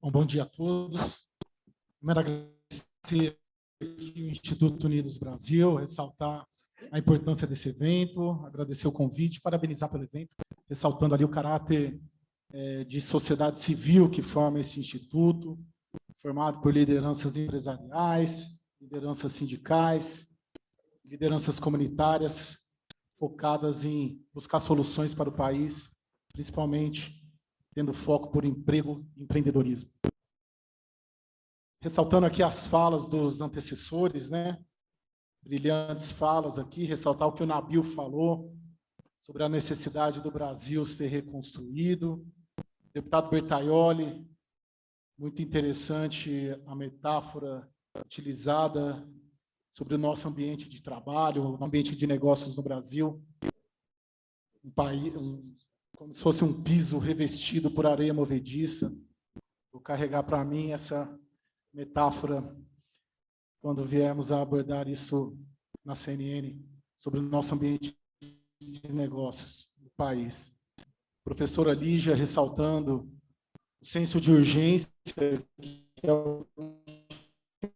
Speaker 6: bom dia a todos. Primeiro, agradecer o Instituto Unidos Brasil, ressaltar a importância desse evento, agradecer o convite, parabenizar pelo evento, ressaltando ali o caráter de sociedade civil que forma esse instituto, formado por lideranças empresariais, lideranças sindicais, lideranças comunitárias, focadas em buscar soluções para o país, principalmente tendo foco por emprego e empreendedorismo. Ressaltando aqui as falas dos antecessores, né? brilhantes falas aqui, ressaltar o que o Nabil falou sobre a necessidade do Brasil ser reconstruído. Deputado Bertaioli, muito interessante a metáfora utilizada sobre o nosso ambiente de trabalho, o ambiente de negócios no Brasil. Um país, como se fosse um piso revestido por areia movediça. Vou carregar para mim essa metáfora quando viemos a abordar isso na CNN, sobre o nosso ambiente de negócios no país. Professora Lígia ressaltando o senso de urgência que é o que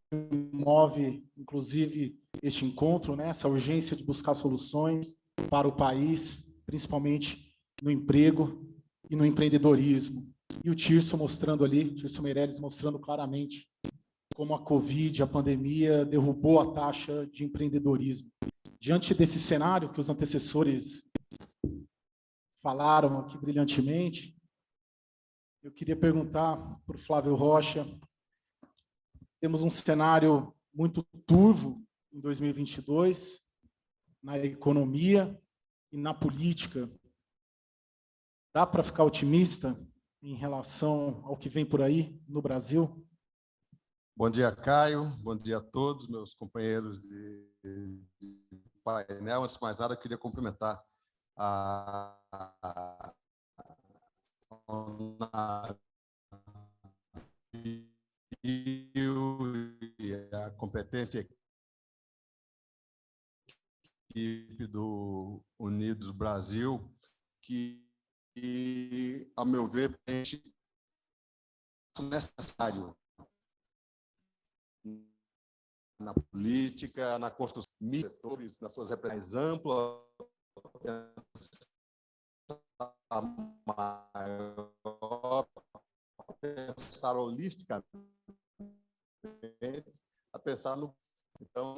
Speaker 6: move, inclusive, este encontro, né? Essa urgência de buscar soluções para o país, principalmente no emprego e no empreendedorismo. E o Tirso mostrando ali, Tirso Meirelles mostrando claramente como a Covid, a pandemia, derrubou a taxa de empreendedorismo. Diante desse cenário que os antecessores falaram aqui brilhantemente, eu queria perguntar para o Flávio Rocha, temos um cenário muito turvo em 2022, na economia e na política. Dá para ficar otimista em relação ao que vem por aí no Brasil?
Speaker 7: Bom dia, Caio. Bom dia a todos, meus companheiros de painel. Antes de mais nada, eu queria cumprimentar a competente equipe do Unidos Brasil, que, ao meu ver, é necessário na política, na construção de setores, nas suas representações amplas, pensar holisticamente, a pensar no... Então,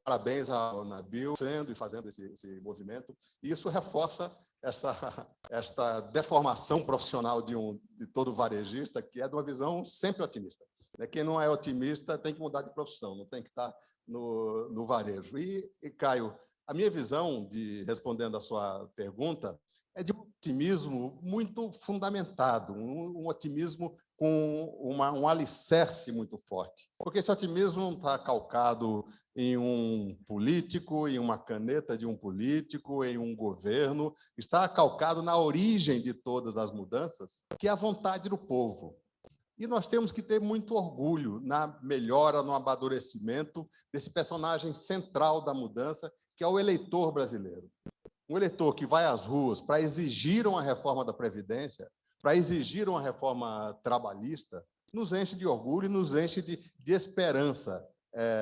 Speaker 7: parabéns ao Nabil sendo e fazendo esse movimento. E isso reforça esta deformação profissional de todo varejista, que é de uma visão sempre otimista. Quem não é otimista tem que mudar de profissão, não tem que estar no varejo. E, Caio, a minha visão, respondendo à sua pergunta, é de um otimismo muito fundamentado, um otimismo com um alicerce muito forte. Porque esse otimismo não está calcado em um político, em uma caneta de um político, em um governo, está calcado na origem de todas as mudanças, que é a vontade do povo. E nós temos que ter muito orgulho na melhora, no amadurecimento desse personagem central da mudança, que é o eleitor brasileiro. Um eleitor que vai às ruas para exigir uma reforma da Previdência, para exigir uma reforma trabalhista, nos enche de orgulho e nos enche de esperança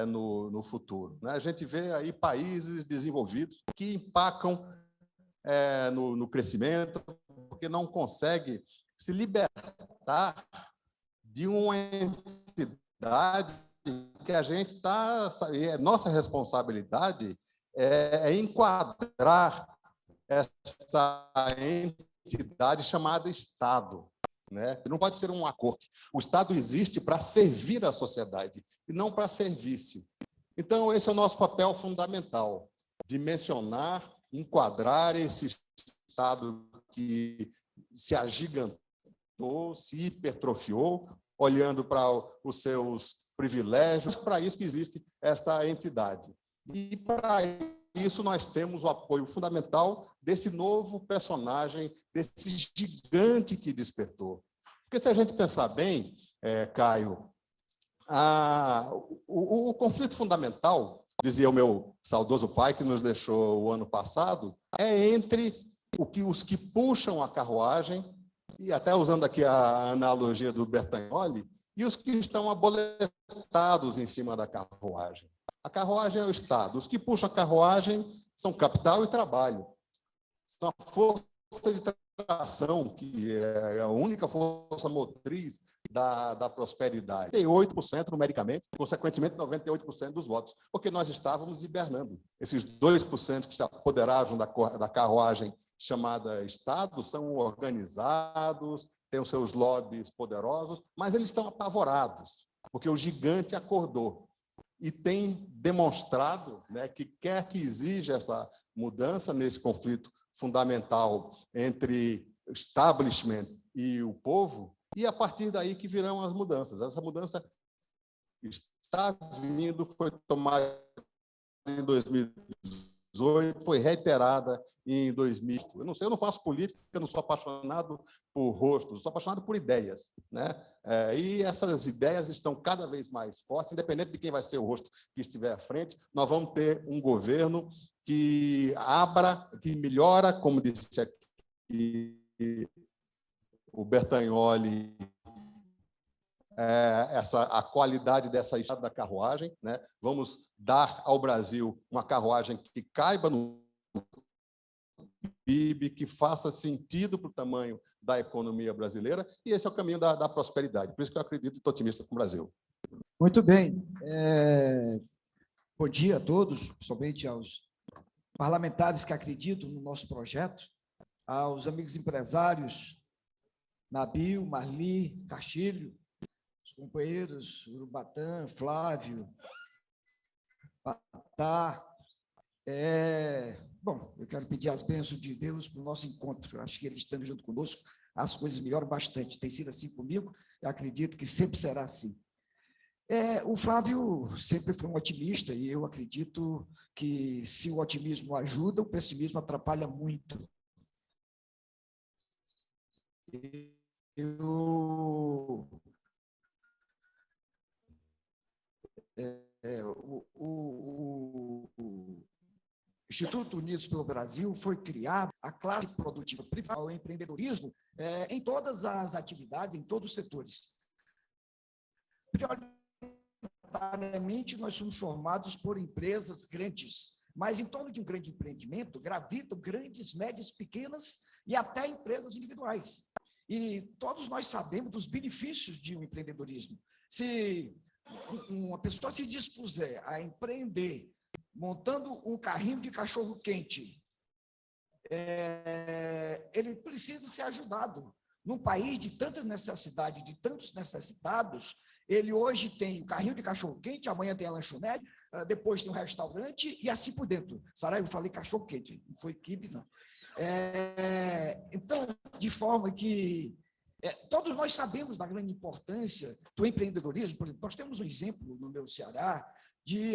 Speaker 7: no futuro. A gente vê aí países desenvolvidos que empacam no crescimento, porque não conseguem se libertar de uma entidade que a gente está... Nossa responsabilidade é enquadrar esta entidade chamada Estado. Não pode ser uma corte. O Estado existe para servir a sociedade e não para servir-se. Então, esse é o nosso papel fundamental, dimensionar, enquadrar esse Estado que se agigantou, se hipertrofiou, olhando para os seus privilégios. Para isso que existe esta entidade. E, para isso, nós temos o apoio fundamental desse novo personagem, desse gigante que despertou. Porque, se a gente pensar bem, Caio, o conflito fundamental, dizia o meu saudoso pai, que nos deixou o ano passado, é entre os que puxam a carruagem, e até usando aqui a analogia do Bertagnoli, e os que estão aboletados em cima da carruagem. A carruagem é o Estado. Os que puxam a carruagem são capital e trabalho. São a força de tração, que é a única força motriz da prosperidade. 98% numericamente, consequentemente 98% dos votos, porque nós estávamos hibernando. Esses 2% que se apoderaram da carruagem chamada Estado são organizados, têm os seus lobbies poderosos, mas eles estão apavorados, porque o gigante acordou. e tem demonstrado, né, que quer que exija essa mudança nesse conflito fundamental entre o establishment e o povo, e a partir daí que virão as mudanças. Essa mudança está vindo, foi tomada em 2018, foi reiterada em 2000. Eu não sei, eu não faço política, eu não sou apaixonado por rostos, sou apaixonado por ideias, né? E essas ideias estão cada vez mais fortes, independente de quem vai ser o rosto que estiver à frente. Nós vamos ter um governo que abra, que melhora, como disse aqui o Bertagnoli, a qualidade dessa estrada da carruagem, né? Vamos dar ao Brasil uma carruagem que caiba no PIB, que faça sentido para o tamanho da economia brasileira, e esse é o caminho da prosperidade. Por isso que eu acredito e estou otimista com o Brasil.
Speaker 8: Muito bem. Bom dia a todos, principalmente aos parlamentares que acreditam no nosso projeto, aos amigos empresários, Nabil, Marli, Castilho, os companheiros Urubatã, Flávio, Patá. Bom, eu quero pedir as bênçãos de Deus para o nosso encontro. Acho que eles estando junto conosco, as coisas melhoram bastante. Tem sido assim comigo, eu acredito que sempre será assim. O Flávio sempre foi um otimista, e eu acredito que, se o otimismo ajuda, o pessimismo atrapalha muito. O Instituto Unidos pelo Brasil foi criado, a classe produtiva privada, o empreendedorismo, em todas as atividades, em todos os setores. Prioritariamente, nós somos formados por empresas grandes, mas em torno de um grande empreendimento gravitam grandes, médias, pequenas e até empresas individuais. E todos nós sabemos dos benefícios de um empreendedorismo. Se uma pessoa se dispuser a empreender montando um carrinho de cachorro-quente, ele precisa ser ajudado. Num país de tanta necessidade, de tantos necessitados, ele hoje tem o carrinho de cachorro-quente, amanhã tem a lanchonete, depois tem um restaurante e assim por dentro. Saraiva, eu falei cachorro-quente, não foi quibe, não. Então, de forma que todos nós sabemos da grande importância do empreendedorismo. Por exemplo, nós temos um exemplo no meu Ceará de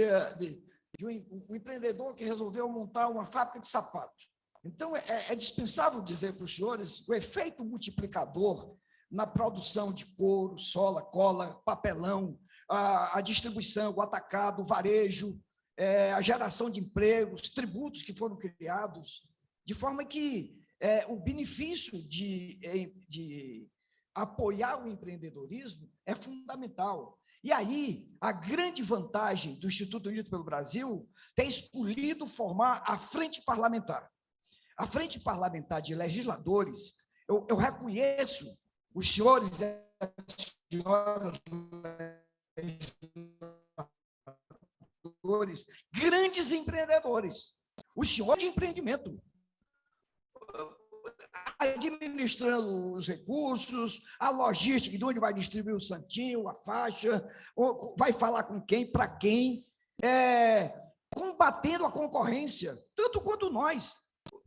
Speaker 8: um empreendedor que resolveu montar uma fábrica de sapatos. Então, é dispensável dizer para os senhores o efeito multiplicador na produção de couro, sola, cola, papelão, a distribuição, o atacado, o varejo, a geração de empregos, tributos que foram criados, de forma que o benefício de apoiar o empreendedorismo é fundamental. E aí, a grande vantagem do Instituto Unido pelo Brasil ter escolhido formar a Frente Parlamentar. A Frente Parlamentar de Legisladores, eu reconheço os senhores e as senhoras legisladores, grandes empreendedores, os senhores de empreendimento, administrando os recursos, a logística, de onde vai distribuir o santinho, a faixa, vai falar com quem, para quem, combatendo a concorrência, tanto quanto nós.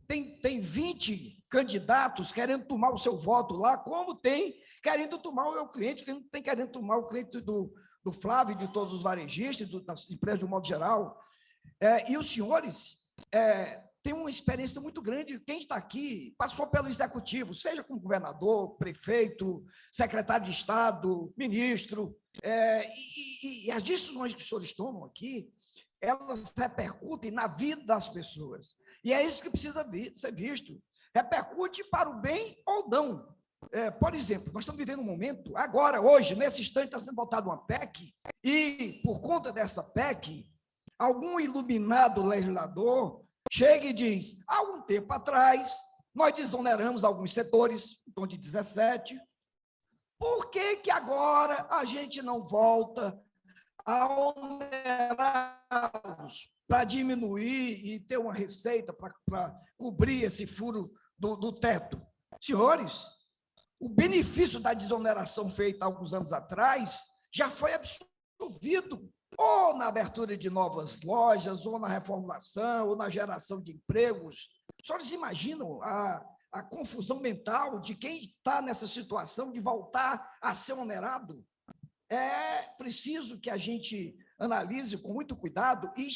Speaker 8: Tem 20 candidatos querendo tomar o seu voto lá, como tem querendo tomar o meu cliente, tem querendo tomar o cliente do Flávio, de todos os varejistas, das empresas de um modo geral. E os senhores têm uma experiência muito grande. Quem está aqui passou pelo executivo, seja como governador, prefeito, secretário de Estado, ministro, e as decisões que os senhores tomam aqui, elas repercutem na vida das pessoas. E é isso que precisa ser visto. Repercute para o bem ou não. Por exemplo, nós estamos vivendo um momento, agora, hoje, nesse instante, está sendo votada uma PEC, e, por conta dessa PEC, algum iluminado legislador chega e diz: há algum tempo atrás, nós desoneramos alguns setores, em torno de 17, por que agora a gente não volta a onerá-los para diminuir e ter uma receita para cobrir esse furo do teto? Senhores, o benefício da desoneração feita há alguns anos atrás já foi absorvido. ou na abertura de novas lojas, ou na reformulação, ou na geração de empregos. Os senhores imaginam a confusão mental de quem está nessa situação de voltar a ser onerado? É preciso que a gente analise com muito cuidado e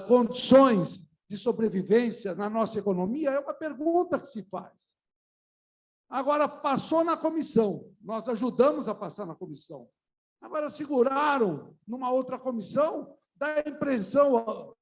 Speaker 9: condições de sobrevivência na nossa economia, é uma pergunta que se faz. Agora, passou na comissão, nós ajudamos a passar na comissão. Agora, seguraram numa outra comissão, dá a impressão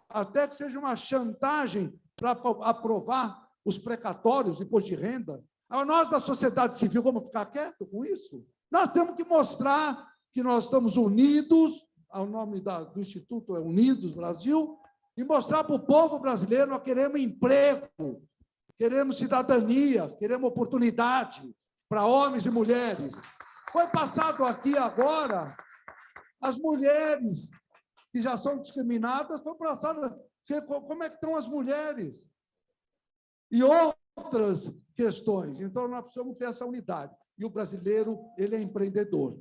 Speaker 9: até que seja uma chantagem para aprovar os precatórios, o imposto de renda. Agora, nós, da sociedade civil, vamos ficar quietos com isso? Nós temos que mostrar que nós estamos unidos, o nome do Instituto é Unidos Brasil, e mostrar para o povo brasileiro que nós queremos emprego, queremos cidadania, queremos oportunidade para homens e mulheres. Foi passado aqui agora, as mulheres que já são discriminadas, foi passado, como é que estão as mulheres? E outras questões. Então, nós precisamos ter essa unidade. E o brasileiro, ele é empreendedor.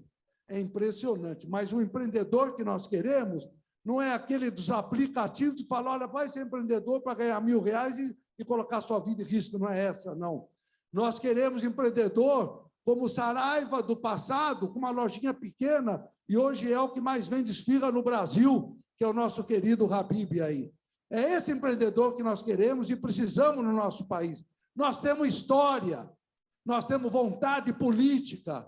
Speaker 9: É impressionante. Mas o empreendedor que nós queremos não é aquele dos aplicativos que fala, olha, vai ser empreendedor para ganhar R$1.000 e colocar sua vida em risco. Não é essa, não. Nós queremos empreendedor como o Saraiva do passado, com uma lojinha pequena, e hoje é o que mais vende esfirra no Brasil, que é o nosso querido Habib aí. É esse empreendedor que nós queremos e precisamos no nosso país. Nós temos história, nós temos vontade política,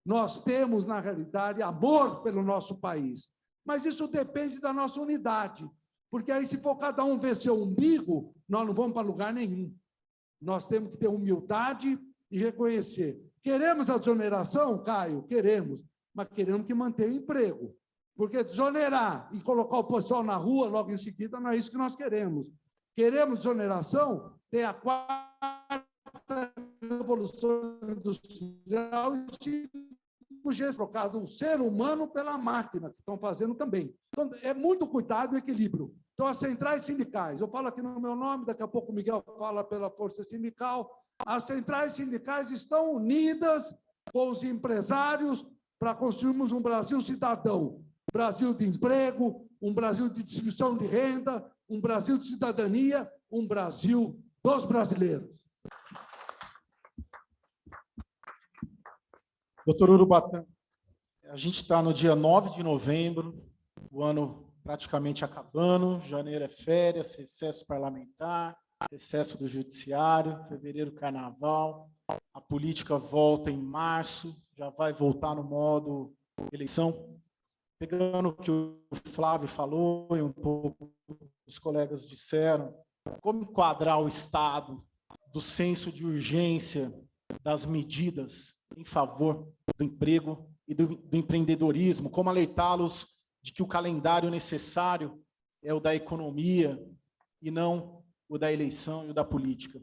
Speaker 9: nós temos, na realidade, amor pelo nosso país. Mas isso depende da nossa unidade, porque aí, se for cada um ver seu umbigo, nós não vamos para lugar nenhum. Nós temos que ter humildade e reconhecer. Queremos a desoneração, Caio? Queremos, mas queremos que mantenha o emprego. Porque desonerar e colocar o pessoal na rua logo em seguida não é isso que nós queremos. Queremos desoneração? Tem a 4ª Revolução Industrial e 5G, trocado o ser humano pela máquina, que estão fazendo também. Então, é muito cuidado e equilíbrio. Então, as centrais sindicais, eu falo aqui no meu nome, daqui a pouco o Miguel fala pela Força Sindical, as centrais sindicais estão unidas com os empresários para construirmos um Brasil cidadão, um Brasil de emprego, um Brasil de distribuição de renda, um Brasil de cidadania, um Brasil dos brasileiros.
Speaker 6: Doutor Urubatã, a gente está no dia 9 de novembro, o ano praticamente acabando, janeiro é férias, recesso parlamentar, recesso do judiciário, fevereiro carnaval, a política volta em março, já vai voltar no modo eleição. Pegando o que o Flávio falou e um pouco os colegas disseram, como enquadrar o Estado do senso de urgência das medidas em favor do emprego e do empreendedorismo, como alertá-los de que o calendário necessário é o da economia e não o da eleição e o da política.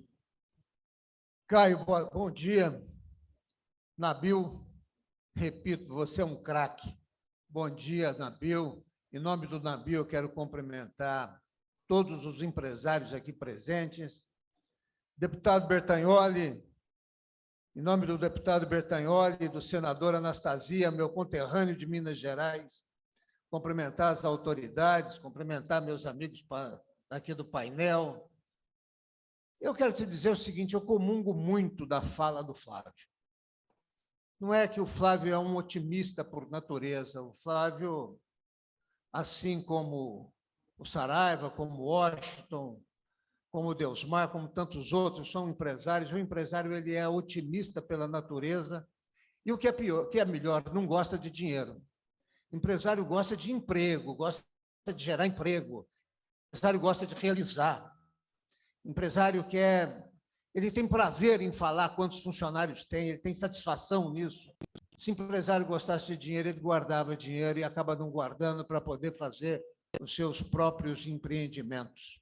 Speaker 10: Caio, bom dia. Nabil, repito, você é um craque. Bom dia, Nabil. Em nome do Nabil, eu quero cumprimentar todos os empresários aqui presentes. Deputado Bertagnoli, em nome do deputado Bertagnoli e do senador Anastasia, meu conterrâneo de Minas Gerais, cumprimentar as autoridades, cumprimentar meus amigos aqui do painel. Eu quero te dizer o seguinte, eu comungo muito da fala do Flávio. Não é que o Flávio é um otimista por natureza, o Flávio, assim como o Saraiva, como o Washington, como o Deusmar, como tantos outros, são empresários. O empresário ele é otimista pela natureza e o que é pior, o que é melhor, não gosta de dinheiro. O empresário gosta de emprego, gosta de gerar emprego. O empresário gosta de realizar. O empresário ele tem prazer em falar quantos funcionários tem, ele tem satisfação nisso. Se o empresário gostasse de dinheiro, ele guardava dinheiro e acaba não guardando para poder fazer os seus próprios empreendimentos.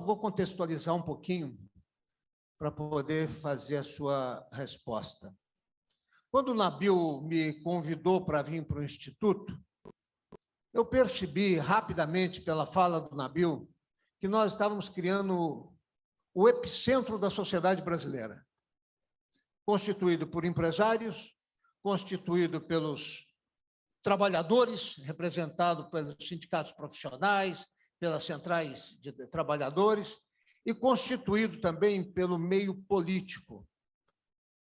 Speaker 10: Vou contextualizar um pouquinho para poder fazer a sua resposta. Quando o Nabil me convidou para vir para o Instituto, eu percebi rapidamente, pela fala do Nabil, que nós estávamos criando o epicentro da sociedade brasileira, constituído por empresários, constituído pelos trabalhadores, representado pelos sindicatos profissionais, pelas centrais de trabalhadores, e constituído também pelo meio político.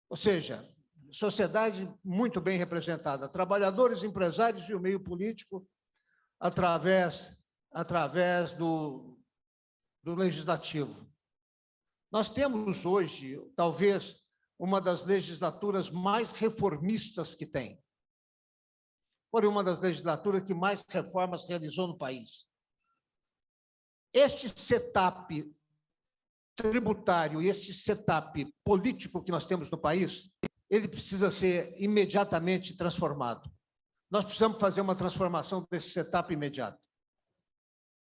Speaker 10: Ou seja, sociedade muito bem representada, trabalhadores, empresários e o meio político, através do legislativo. Nós temos hoje, talvez, uma das legislaturas mais reformistas que tem. Foi uma das legislaturas que mais reformas realizou no país. Este setup tributário e este setup político que nós temos no país, ele precisa ser imediatamente transformado. Nós precisamos fazer uma transformação desse setup imediato.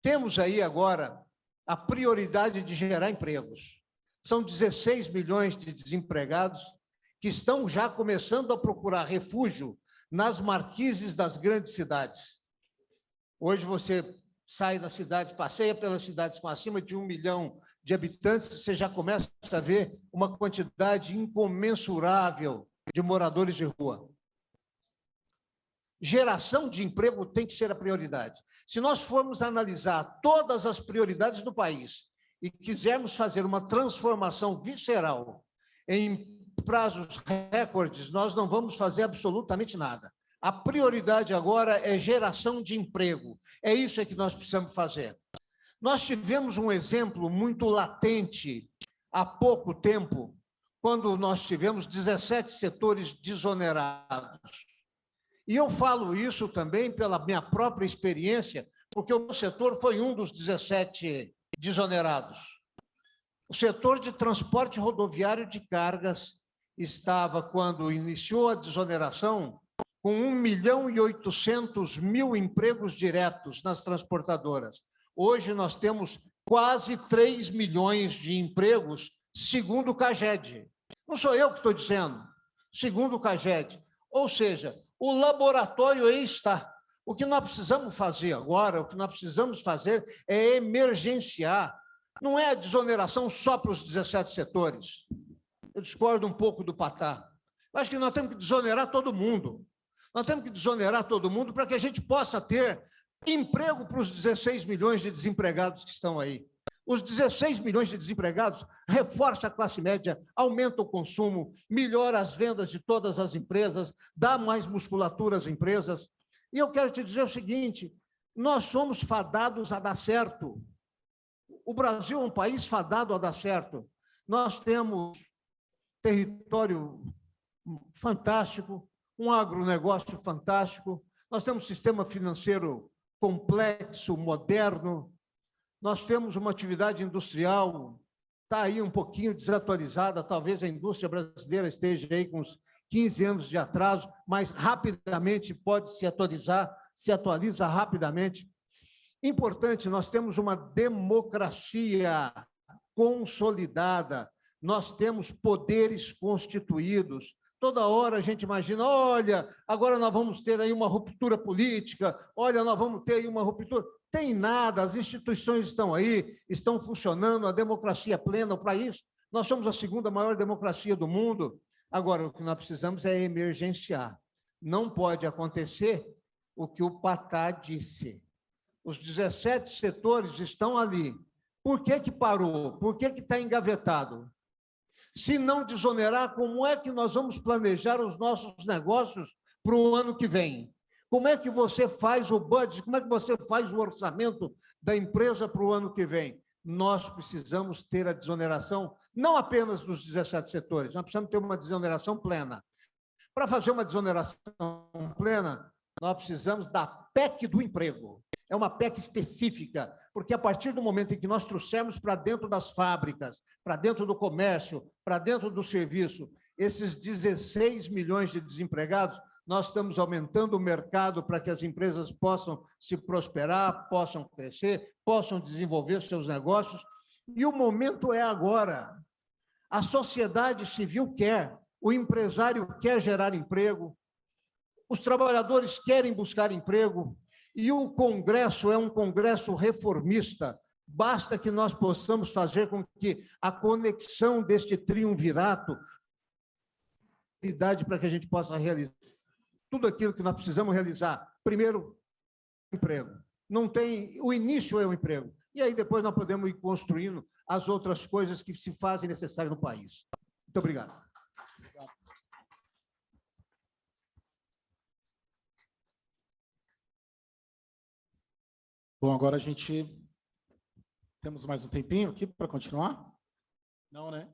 Speaker 10: Temos aí agora a prioridade de gerar empregos. São 16 milhões de desempregados que estão já começando a procurar refúgio nas marquises das grandes cidades. Hoje você sai das cidades, passeia pelas cidades com acima de 1 milhão de habitantes, você já começa a ver uma quantidade incomensurável de moradores de rua. Geração de emprego tem que ser a prioridade. Se nós formos analisar todas as prioridades do país e quisermos fazer uma transformação visceral em prazos recordes, nós não vamos fazer absolutamente nada. A prioridade agora é geração de emprego. É isso que nós precisamos fazer. Nós tivemos um exemplo muito latente há pouco tempo, quando nós tivemos 17 setores desonerados. E eu falo isso também pela minha própria experiência, porque o meu setor foi um dos 17 desonerados. O setor de transporte rodoviário de cargas estava, quando iniciou a desoneração, com 1.800.000 empregos diretos nas transportadoras. Hoje nós temos quase 3 milhões de empregos, segundo o CAGED. Não sou eu que estou dizendo, segundo o CAGED. Ou seja, o laboratório aí está. O que nós precisamos fazer agora, o que nós precisamos fazer é emergenciar. Não é a desoneração só para os 17 setores. Eu discordo um pouco do Patá. Eu acho que nós temos que desonerar todo mundo. Nós temos que desonerar todo mundo para que a gente possa ter emprego para os 16 milhões de desempregados que estão aí. Os 16 milhões de desempregados reforçam a classe média, aumenta o consumo, melhora as vendas de todas as empresas, dá mais musculatura às empresas. E eu quero te dizer o seguinte, nós somos fadados a dar certo. O Brasil é um país fadado a dar certo. Nós temos território fantástico, um agronegócio fantástico, nós temos um sistema financeiro complexo, moderno, nós temos uma atividade industrial, está aí um pouquinho desatualizada, talvez a indústria brasileira esteja aí com uns 15 anos de atraso, mas rapidamente pode se atualizar, se atualiza rapidamente. Importante, nós temos uma democracia consolidada, nós temos poderes constituídos. Toda hora a gente imagina, olha, agora nós vamos ter aí uma ruptura política, olha, nós vamos ter aí uma ruptura. Tem nada, as instituições estão aí, estão funcionando, a democracia plena, o país. Nós somos a segunda maior democracia do mundo. Agora, o que nós precisamos é emergenciar. Não pode acontecer o que o Patá disse. Os 17 setores estão ali. Por que que parou? Por que que está engavetado? Se não desonerar, como é que nós vamos planejar os nossos negócios para o ano que vem? Como é que você faz o budget? Como é que você faz o orçamento da empresa para o ano que vem? Nós precisamos ter a desoneração, não apenas dos 17 setores, nós precisamos ter uma desoneração plena. Para fazer uma desoneração plena, nós precisamos da PEC do emprego. É uma PEC específica, porque a partir do momento em que nós trouxermos para dentro das fábricas, para dentro do comércio, para dentro do serviço, esses 16 milhões de desempregados, nós estamos aumentando o mercado para que as empresas possam se prosperar, possam crescer, possam desenvolver seus negócios. E o momento é agora. A sociedade civil quer, o empresário quer gerar emprego, os trabalhadores querem buscar emprego, e o Congresso é um Congresso reformista. Basta que nós possamos fazer com que a conexão deste triunvirato, para que a gente possa realizar tudo aquilo que nós precisamos realizar. Primeiro, emprego. Não tem, o início é o emprego. E aí depois nós podemos ir construindo as outras coisas que se fazem necessárias no país. Muito obrigado.
Speaker 6: Bom, agora a gente... Temos mais um tempinho aqui para continuar? Não, né?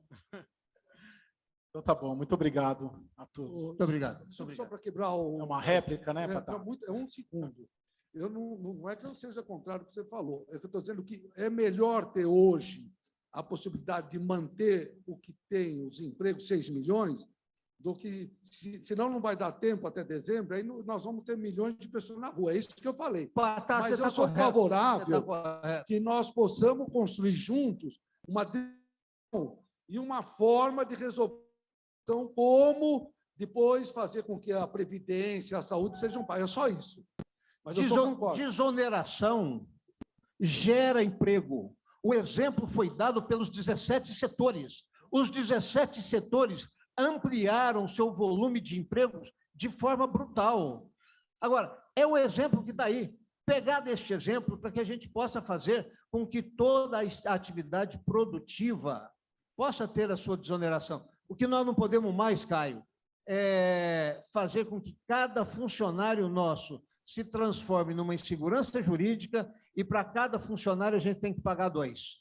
Speaker 6: Então tá bom, muito obrigado a todos.
Speaker 10: Muito obrigado.
Speaker 9: Só para quebrar o...
Speaker 6: É uma réplica, né,
Speaker 9: Patá? É um segundo. Eu não é que eu seja contrário ao que você falou, é que eu estou dizendo que é melhor ter hoje a possibilidade de manter o que tem, os empregos, 6 milhões, do que, senão não vai dar tempo até dezembro, aí nós vamos ter milhões de pessoas na rua. É isso que eu falei. Mas eu sou favorável que nós possamos construir juntos uma decisão e uma forma de resolver como depois fazer com que a Previdência, a saúde sejam pagas. É só isso. Mas eu só concordo.
Speaker 10: Desoneração gera emprego. O exemplo foi dado pelos 17 setores. Os 17 setores ampliaram seu volume de empregos de forma brutal. Agora, é um exemplo que está aí. Pegar deste exemplo para que a gente possa fazer com que toda a atividade produtiva possa ter a sua desoneração. O que nós não podemos mais, Caio, é fazer com que cada funcionário nosso se transforme numa insegurança jurídica e para cada funcionário a gente tem que pagar 2.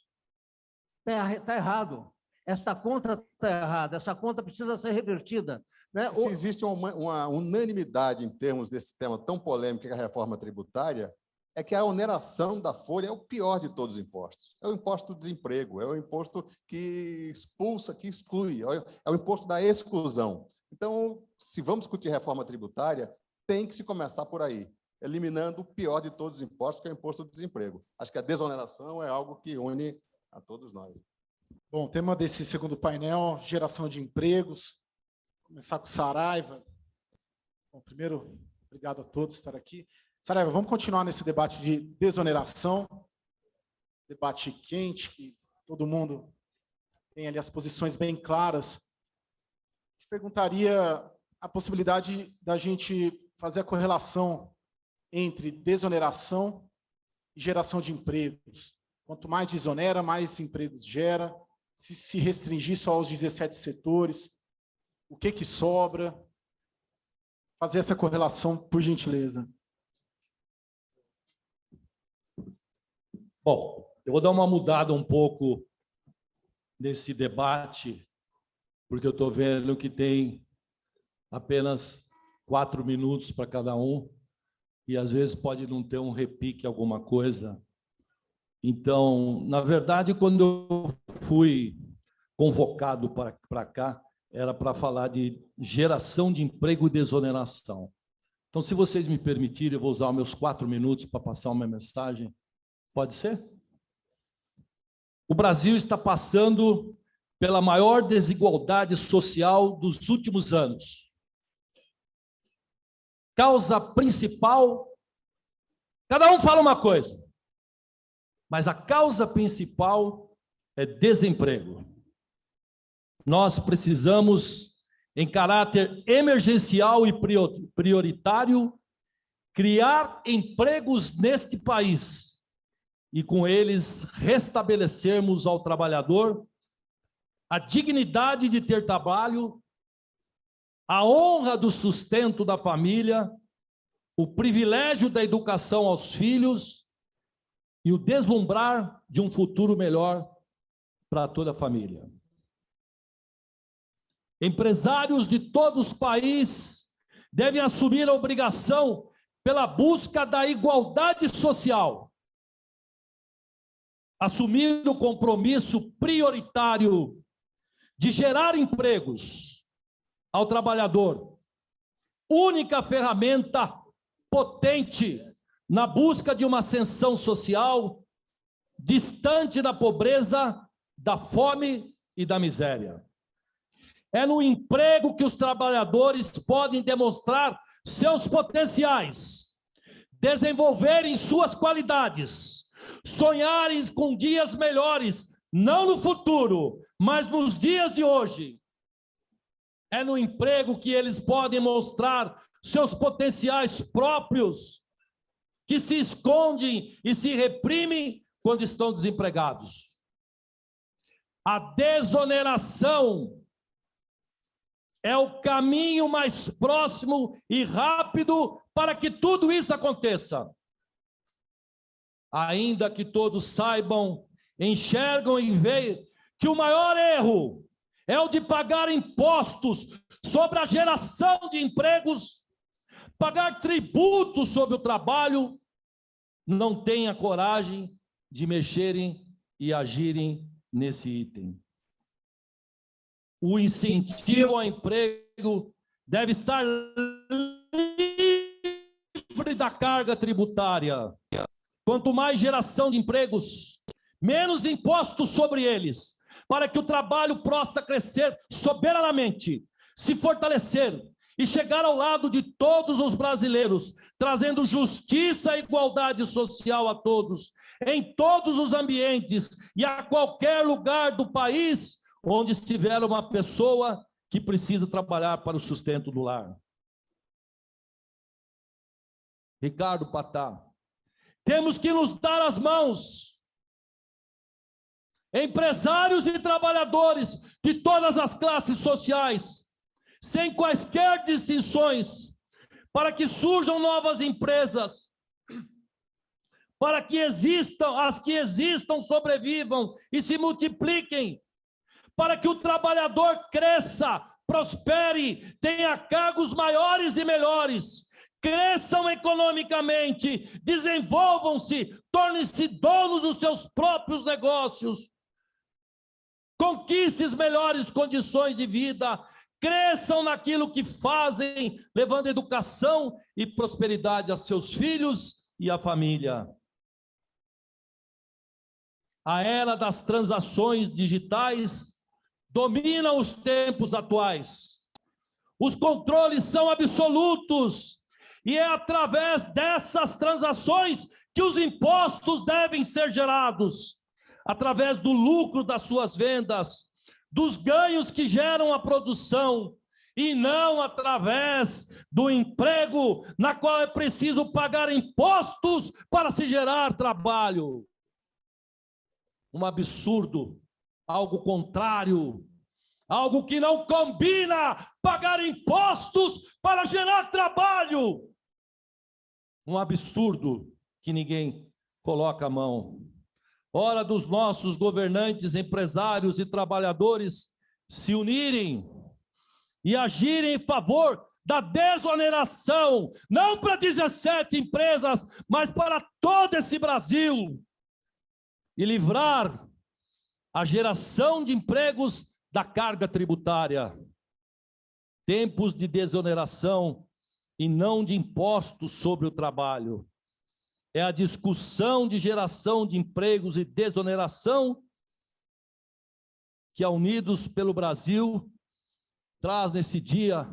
Speaker 10: Está errado. Essa conta está errada, essa conta precisa ser revertida. Né?
Speaker 7: Se existe uma unanimidade em termos desse tema tão polêmico que é a reforma tributária, é que a oneração da folha é o pior de todos os impostos. É o imposto do desemprego, é o imposto que expulsa, que exclui, é o imposto da exclusão. Então, se vamos discutir reforma tributária, tem que se começar por aí, eliminando o pior de todos os impostos, que é o imposto do desemprego. Acho que a desoneração é algo que une a todos nós.
Speaker 6: Bom, tema desse segundo painel, geração de empregos. Vou começar com Saraiva. Bom, primeiro, obrigado a todos por estar aqui. Saraiva, vamos continuar nesse debate de desoneração, debate quente, que todo mundo tem ali as posições bem claras. Te perguntaria a possibilidade da gente fazer a correlação entre desoneração e geração de empregos. Quanto mais desonera, mais empregos gera. Se restringir só aos 17 setores, o que sobra? Fazer essa correlação, por gentileza.
Speaker 11: Bom, eu vou dar uma mudada um pouco nesse debate, porque eu estou vendo que tem apenas 4 minutos para cada um, e às vezes pode não ter um repique, alguma coisa. Então, na verdade, quando eu fui convocado para cá, era para falar de geração de emprego e desoneração. Então, se vocês me permitirem, eu vou usar os meus 4 minutos para passar uma mensagem. Pode ser? O Brasil está passando pela maior desigualdade social dos últimos anos. Causa principal, cada um fala uma coisa, mas a causa principal é desemprego. Nós precisamos, em caráter emergencial e prioritário, criar empregos neste país e, com eles, restabelecermos ao trabalhador a dignidade de ter trabalho, a honra do sustento da família, o privilégio da educação aos filhos e o deslumbrar de um futuro melhor para toda a família. Empresários de todos os países devem assumir a obrigação pela busca da igualdade social, assumir o compromisso prioritário de gerar empregos ao trabalhador, única ferramenta potente na busca de uma ascensão social distante da pobreza, da fome e da miséria. É no emprego que os trabalhadores podem demonstrar seus potenciais, desenvolverem suas qualidades, sonharem com dias melhores, não no futuro, mas nos dias de hoje. É no emprego que eles podem mostrar seus potenciais próprios, que se escondem e se reprimem quando estão desempregados. A desoneração é o caminho mais próximo e rápido para que tudo isso aconteça. Ainda que todos saibam, enxergam e veem que o maior erro é o de pagar impostos sobre a geração de empregos, pagar tributos sobre o trabalho, não têm a coragem de mexerem e agirem nesse item. O incentivo ao emprego deve estar livre da carga tributária. Quanto mais geração de empregos, menos impostos sobre eles, para que o trabalho possa crescer soberanamente, se fortalecer e chegar ao lado de todos os brasileiros, trazendo justiça e igualdade social a todos, em todos os ambientes e a qualquer lugar do país onde estiver uma pessoa que precisa trabalhar para o sustento do lar. Ricardo Patá, temos que nos dar as mãos, empresários e trabalhadores de todas as classes sociais, sem quaisquer distinções, para que surjam novas empresas, para que existam, as que existam sobrevivam e se multipliquem, para que o trabalhador cresça, prospere, tenha cargos maiores e melhores, cresçam economicamente, desenvolvam-se, tornem-se donos dos seus próprios negócios, conquistem melhores condições de vida, cresçam naquilo que fazem, levando educação e prosperidade a seus filhos e à família. A era das transações digitais domina os tempos atuais. Os controles são absolutos e é através dessas transações que os impostos devem ser gerados, através do lucro das suas vendas, dos ganhos que geram a produção, e não através do emprego, na qual é preciso pagar impostos para se gerar trabalho. Um absurdo, algo contrário, algo que não combina pagar impostos para gerar trabalho. Um absurdo que ninguém coloca a mão. Hora dos nossos governantes, empresários e trabalhadores se unirem e agirem em favor da desoneração, não para 17 empresas, mas para todo esse Brasil, e livrar a geração de empregos da carga tributária. Tempos de desoneração e não de impostos sobre o trabalho. É a discussão de geração de empregos e desoneração que a Unidos pelo Brasil traz nesse dia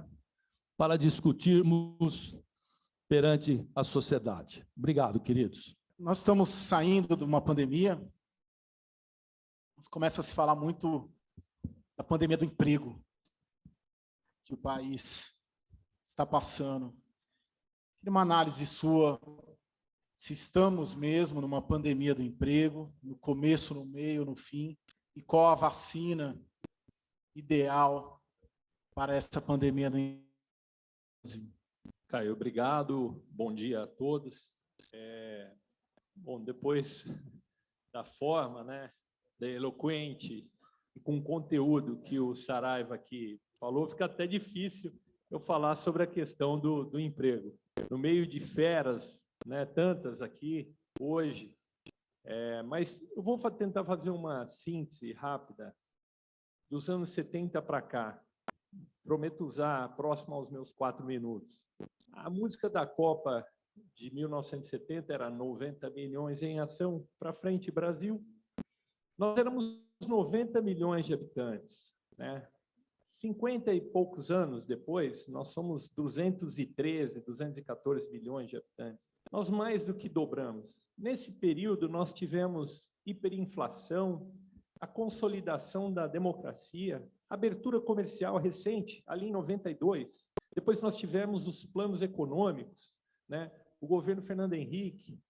Speaker 11: para discutirmos perante a sociedade. Obrigado, queridos.
Speaker 6: Nós estamos saindo de uma pandemia, começa a se falar muito da pandemia do emprego que o país está passando. Queria uma análise sua, se estamos mesmo numa pandemia do emprego, no começo, no meio, no fim, e qual a vacina ideal para essa pandemia do Brasil.
Speaker 12: Caio, obrigado. Bom dia a todos. Bom, depois da forma, né, da eloquente e com conteúdo que o Saraiva aqui falou, fica até difícil eu falar sobre a questão do emprego. No meio de feras, né, tantas aqui hoje, mas eu vou tentar fazer uma síntese rápida dos anos 70 para cá. Prometo usar próximo aos meus 4 minutos. A música da Copa de 1970 era 90 milhões em ação para frente, Brasil. Nós éramos 90 milhões de habitantes, né? 50 e poucos anos depois, nós somos 213, 214 milhões de habitantes. Nós mais do que dobramos. Nesse período, nós tivemos hiperinflação, a consolidação da democracia, abertura comercial recente, ali em 92. Depois nós tivemos os planos econômicos, né? O governo Fernando Henrique,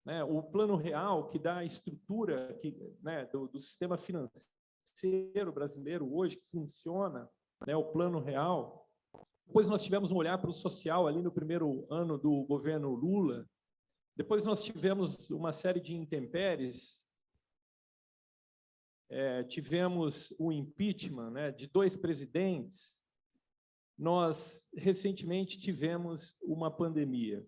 Speaker 12: né? O Plano Real, que dá a estrutura né, do sistema financeiro brasileiro hoje, que funciona, né? O Plano Real. Depois nós tivemos um olhar para o social ali no primeiro ano do governo Lula. Depois nós tivemos uma série de intempéries. Tivemos o impeachment, né, de 2 presidentes. Nós, recentemente, tivemos uma pandemia.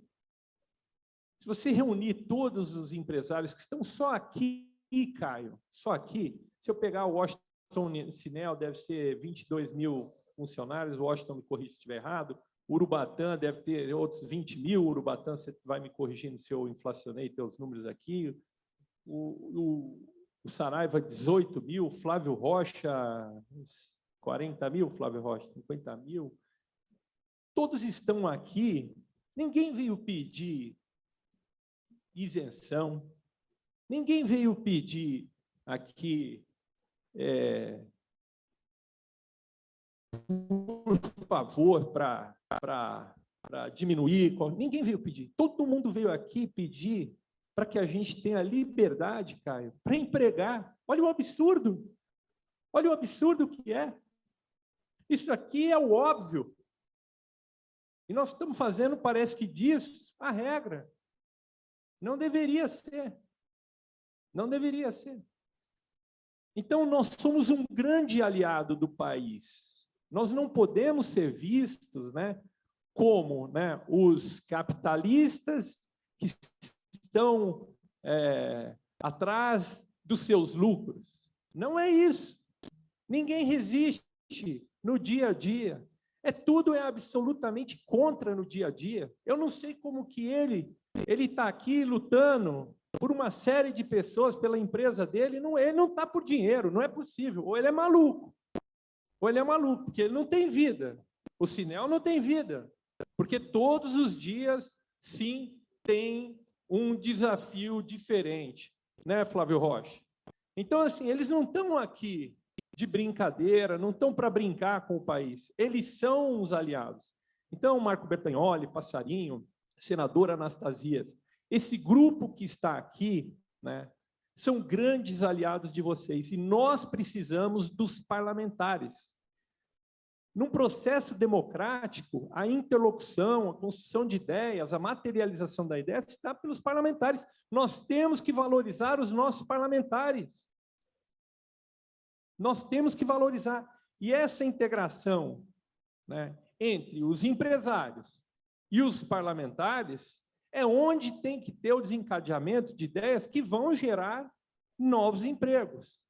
Speaker 12: Se você reunir todos os empresários que estão só aqui, Caio, só aqui, se eu pegar o Washington Sinel, deve ser 22 mil funcionários, o Washington me corrija se estiver errado, Urubatã deve ter outros 20 mil, Urubatã, você vai me corrigindo se eu inflacionei teus números aqui, o Saraiva, 18 mil, Flávio Rocha, 40 mil, Flávio Rocha, 50 mil. Todos estão aqui, ninguém veio pedir isenção, ninguém veio pedir aqui, por favor, para diminuir, ninguém veio pedir. Todo mundo veio aqui pedir para que a gente tenha liberdade, Caio, para empregar. Olha o absurdo que é. Isso aqui é o óbvio. E nós estamos fazendo, parece que disso, a regra. Não deveria ser. Não deveria ser. Então, nós somos um grande aliado do país. Nós não podemos ser vistos, né, como, né, os capitalistas que estão atrás dos seus lucros. Não é isso. Ninguém resiste no dia a dia. Tudo é absolutamente contra no dia a dia. Eu não sei como que ele está aqui lutando por uma série de pessoas, pela empresa dele, ele não está por dinheiro, não é possível. Ou ele é maluco, porque ele não tem vida. O Sinel não tem vida, porque todos os dias, sim, tem um desafio diferente, né, Flávio Rocha? Então, assim, eles não estão aqui de brincadeira, não estão para brincar com o país, eles são os aliados. Então, Marco Bertagnoli, Passarinho, senadora Anastasias, esse grupo que está aqui, né, são grandes aliados de vocês, e nós precisamos dos parlamentares. Num processo democrático, a interlocução, a construção de ideias, a materialização da ideia está pelos parlamentares. Nós temos que valorizar os nossos parlamentares. Nós temos que valorizar. E essa integração, né, entre os empresários e os parlamentares é onde tem que ter o desencadeamento de ideias que vão gerar novos empregos.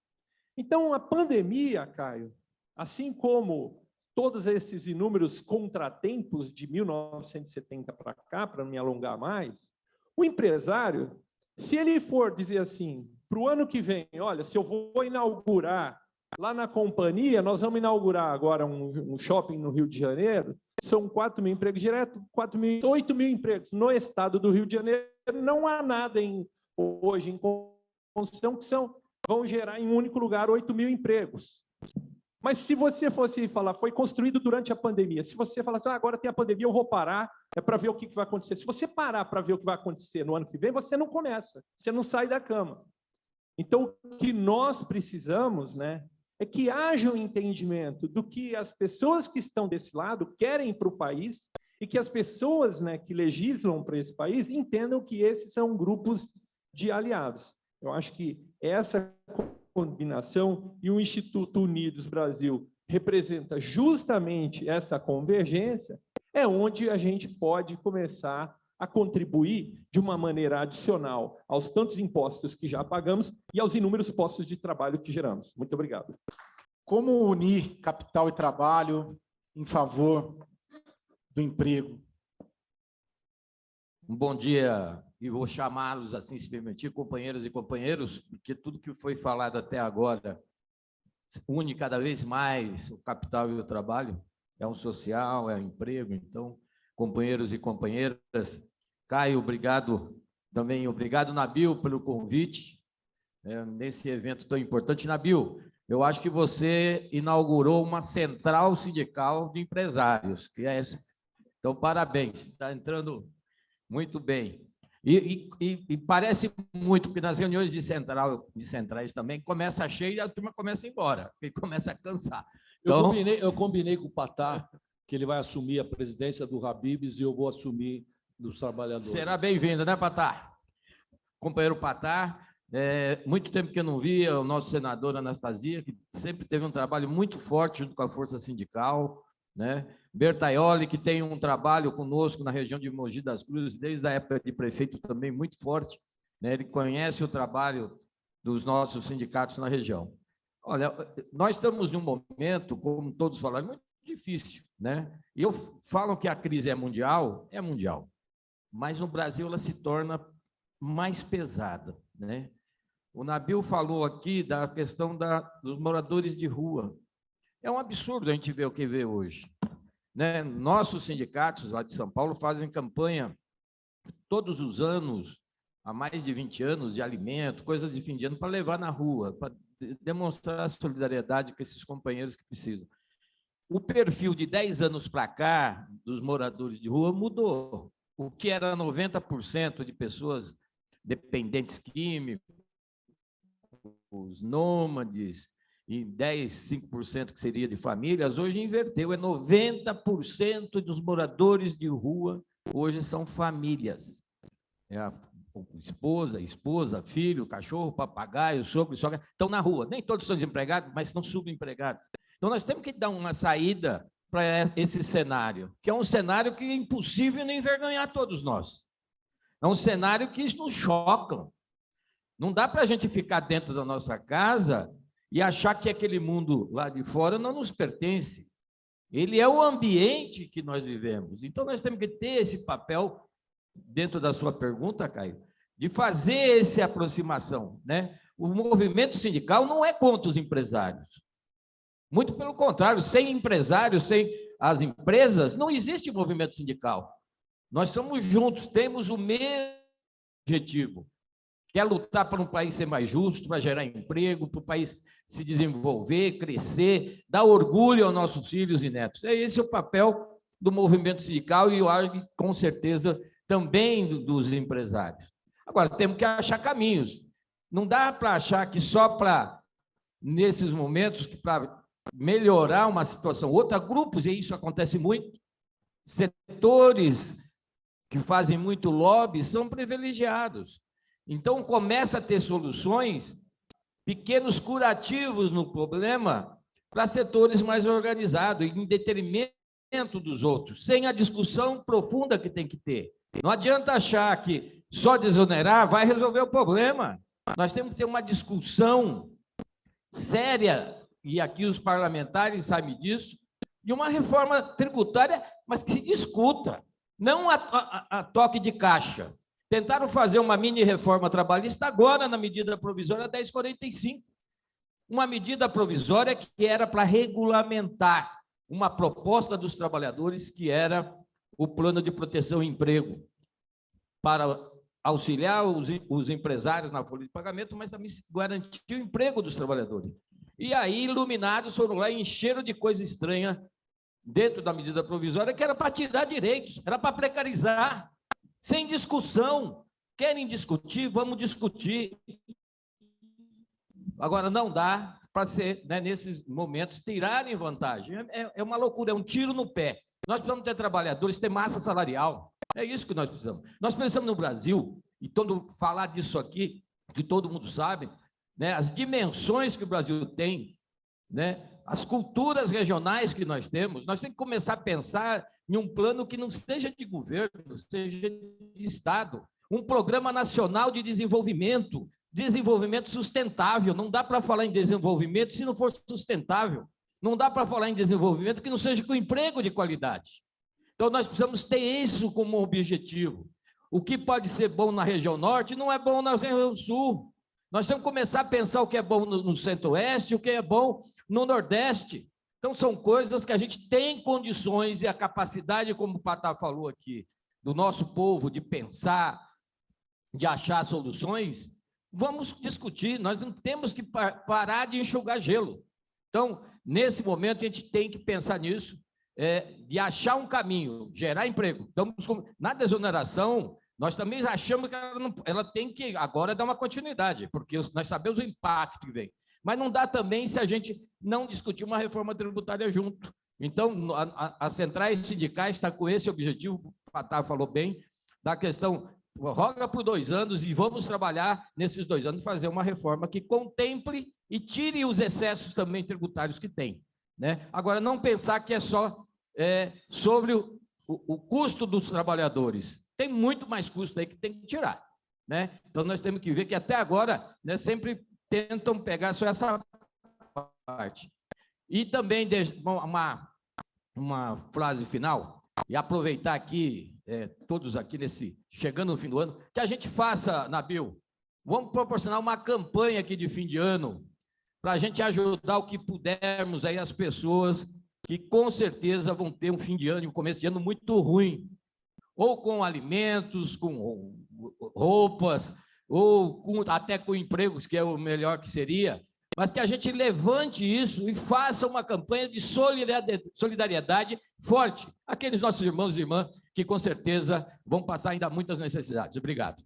Speaker 12: Então, a pandemia, Caio, assim como todos esses inúmeros contratempos de 1970 para cá, para não me alongar mais, o empresário, se ele for dizer assim, para o ano que vem, olha, se eu vou inaugurar lá na companhia, nós vamos inaugurar agora um shopping no Rio de Janeiro, são 4 mil empregos diretos, 8 mil empregos. No estado do Rio de Janeiro, não há nada hoje em construção que vão gerar em um único lugar 8 mil empregos. Mas se você fosse falar, foi construído durante a pandemia, se você falar assim, agora tem a pandemia, eu vou parar, para ver o que vai acontecer. Se você parar para ver o que vai acontecer no ano que vem, você não começa, você não sai da cama. Então, o que nós precisamos, né, é que haja um entendimento do que as pessoas que estão desse lado querem para o país e que as pessoas, né, que legislam para esse país entendam que esses são grupos de aliados. Eu acho que essa combinação e o Instituto Unidos Brasil representa justamente essa convergência, é onde a gente pode começar a contribuir de uma maneira adicional aos tantos impostos que já pagamos e aos inúmeros postos de trabalho que geramos. Muito obrigado.
Speaker 6: Como unir capital e trabalho em favor do emprego?
Speaker 13: Um bom dia, e vou chamá-los, assim, se permitir, companheiras e companheiros, porque tudo que foi falado até agora une cada vez mais o capital e o trabalho, é um social, é um emprego. Então, companheiros e companheiras, Caio, obrigado também, obrigado, Nabil, pelo convite nesse evento tão importante. Nabil, eu acho que você inaugurou uma central sindical de empresários, que é Então, parabéns, está entrando muito bem. E parece muito, porque nas reuniões de centrais também começa cheio e a turma começa a ir embora, porque começa a cansar. Então,
Speaker 11: eu combinei com o Patá que ele vai assumir a presidência do Habib's e eu vou assumir dos trabalhadores.
Speaker 13: Será bem-vindo, né, Patá? Companheiro Patá, muito tempo que eu não via o nosso senador Anastasia, que sempre teve um trabalho muito forte junto com a Força Sindical, né? Bertaioli, que tem um trabalho conosco na região de Mogi das Cruzes, desde a época de prefeito também muito forte, né? Ele conhece o trabalho dos nossos sindicatos na região. Olha, nós estamos num momento, como todos falaram, muito difícil, né? E eu falo que a crise é mundial, mas no Brasil ela se torna mais pesada, né? O Nabil falou aqui da questão dos moradores de rua. É um absurdo a gente ver o que vê hoje, né? Nossos sindicatos lá de São Paulo fazem campanha todos os anos, há mais de 20 anos, de alimento, coisas de fim de ano, para levar na rua, para demonstrar a solidariedade com esses companheiros que precisam. O perfil de 10 anos para cá, dos moradores de rua, mudou. O que era 90% de pessoas dependentes químicos, os nômades, e 5% que seria de famílias, hoje inverteu, é 90% dos moradores de rua, hoje são famílias. É a esposa, filho, cachorro, papagaio, sogro, sogra, estão na rua. Nem todos são desempregados, mas estão subempregados. Então, nós temos que dar uma saída para esse cenário, que é um cenário que é impossível nem envergonhar todos nós. É um cenário que nos choca. Não dá para a gente ficar dentro da nossa casa e achar que aquele mundo lá de fora não nos pertence. Ele é o ambiente que nós vivemos. Então, nós temos que ter esse papel, dentro da sua pergunta, Caio, de fazer essa aproximação, né? O movimento sindical não é contra os empresários. Muito pelo contrário, sem empresários, sem as empresas, não existe movimento sindical. Nós somos juntos, temos o mesmo objetivo, que é lutar para um país ser mais justo, para gerar emprego, para o país se desenvolver, crescer, dar orgulho aos nossos filhos e netos. Esse é o papel do movimento sindical e eu acho que, com certeza, também dos empresários. Agora, temos que achar caminhos. Não dá para achar que só para, nesses momentos, para melhorar uma situação ou outra, grupos, e isso acontece muito, setores que fazem muito lobby são privilegiados. Então, começa a ter soluções, pequenos curativos no problema, para setores mais organizados, em detrimento dos outros, sem a discussão profunda que tem que ter. Não adianta achar que só desonerar vai resolver o problema. Nós temos que ter uma discussão séria, e aqui os parlamentares sabem disso, de uma reforma tributária, mas que se discuta, não a toque de caixa. Tentaram fazer uma mini-reforma trabalhista agora, na medida provisória 1045. Uma medida provisória que era para regulamentar uma proposta dos trabalhadores, que era o plano de proteção e emprego, para auxiliar os empresários na folha de pagamento, mas também garantir o emprego dos trabalhadores. E aí, iluminados, foram lá e encheram de coisa estranha dentro da medida provisória, que era para tirar direitos, era para precarizar, sem discussão. Querem discutir? Vamos discutir. Agora, não dá para ser, né, nesses momentos, tirarem vantagem. É uma loucura, é um tiro no pé. Nós precisamos ter trabalhadores, ter massa salarial. É isso que nós precisamos. Nós precisamos no Brasil, e todo falar disso aqui, que todo mundo sabe, né, as dimensões que o Brasil tem, né, as culturas regionais que nós temos que começar a pensar em um plano que não seja de governo, seja de Estado, um programa nacional de desenvolvimento sustentável. Não dá para falar em desenvolvimento se não for sustentável. Não dá para falar em desenvolvimento que não seja com emprego de qualidade. Então, nós precisamos ter isso como objetivo. O que pode ser bom na região norte não é bom na região sul. Nós temos que começar a pensar o que é bom no centro-oeste, o que é bom no nordeste. Então, são coisas que a gente tem condições e a capacidade, como o Patá falou aqui, do nosso povo de pensar, de achar soluções. Vamos discutir, nós não temos que parar de enxugar gelo. Então, nesse momento, a gente tem que pensar nisso. de achar um caminho, gerar emprego. Na desoneração, nós também achamos que ela tem que agora dar uma continuidade, porque nós sabemos o impacto que vem. Mas não dá também se a gente não discutir uma reforma tributária junto. Então, as centrais sindicais estão com esse objetivo, o Patá falou bem, da questão, roga por 2 anos e vamos trabalhar nesses 2 anos, fazer uma reforma que contemple e tire os excessos também tributários que tem. Né? Agora, não pensar que é só sobre o custo dos trabalhadores. Tem muito mais custo aí que tem que tirar. Né? Então, nós temos que ver que até agora, né, sempre tentam pegar só essa parte. E também uma frase final, e aproveitar aqui, todos aqui chegando no fim do ano, que a gente faça, Nabil, vamos proporcionar uma campanha aqui de fim de ano, para a gente ajudar o que pudermos aí as pessoas que com certeza vão ter um fim de ano e um começo de ano muito ruim, ou com alimentos, com roupas, ou até com empregos, que é o melhor que seria, mas que a gente levante isso e faça uma campanha de solidariedade forte. Aqueles nossos irmãos e irmãs que, com certeza, vão passar ainda muitas necessidades. Obrigado.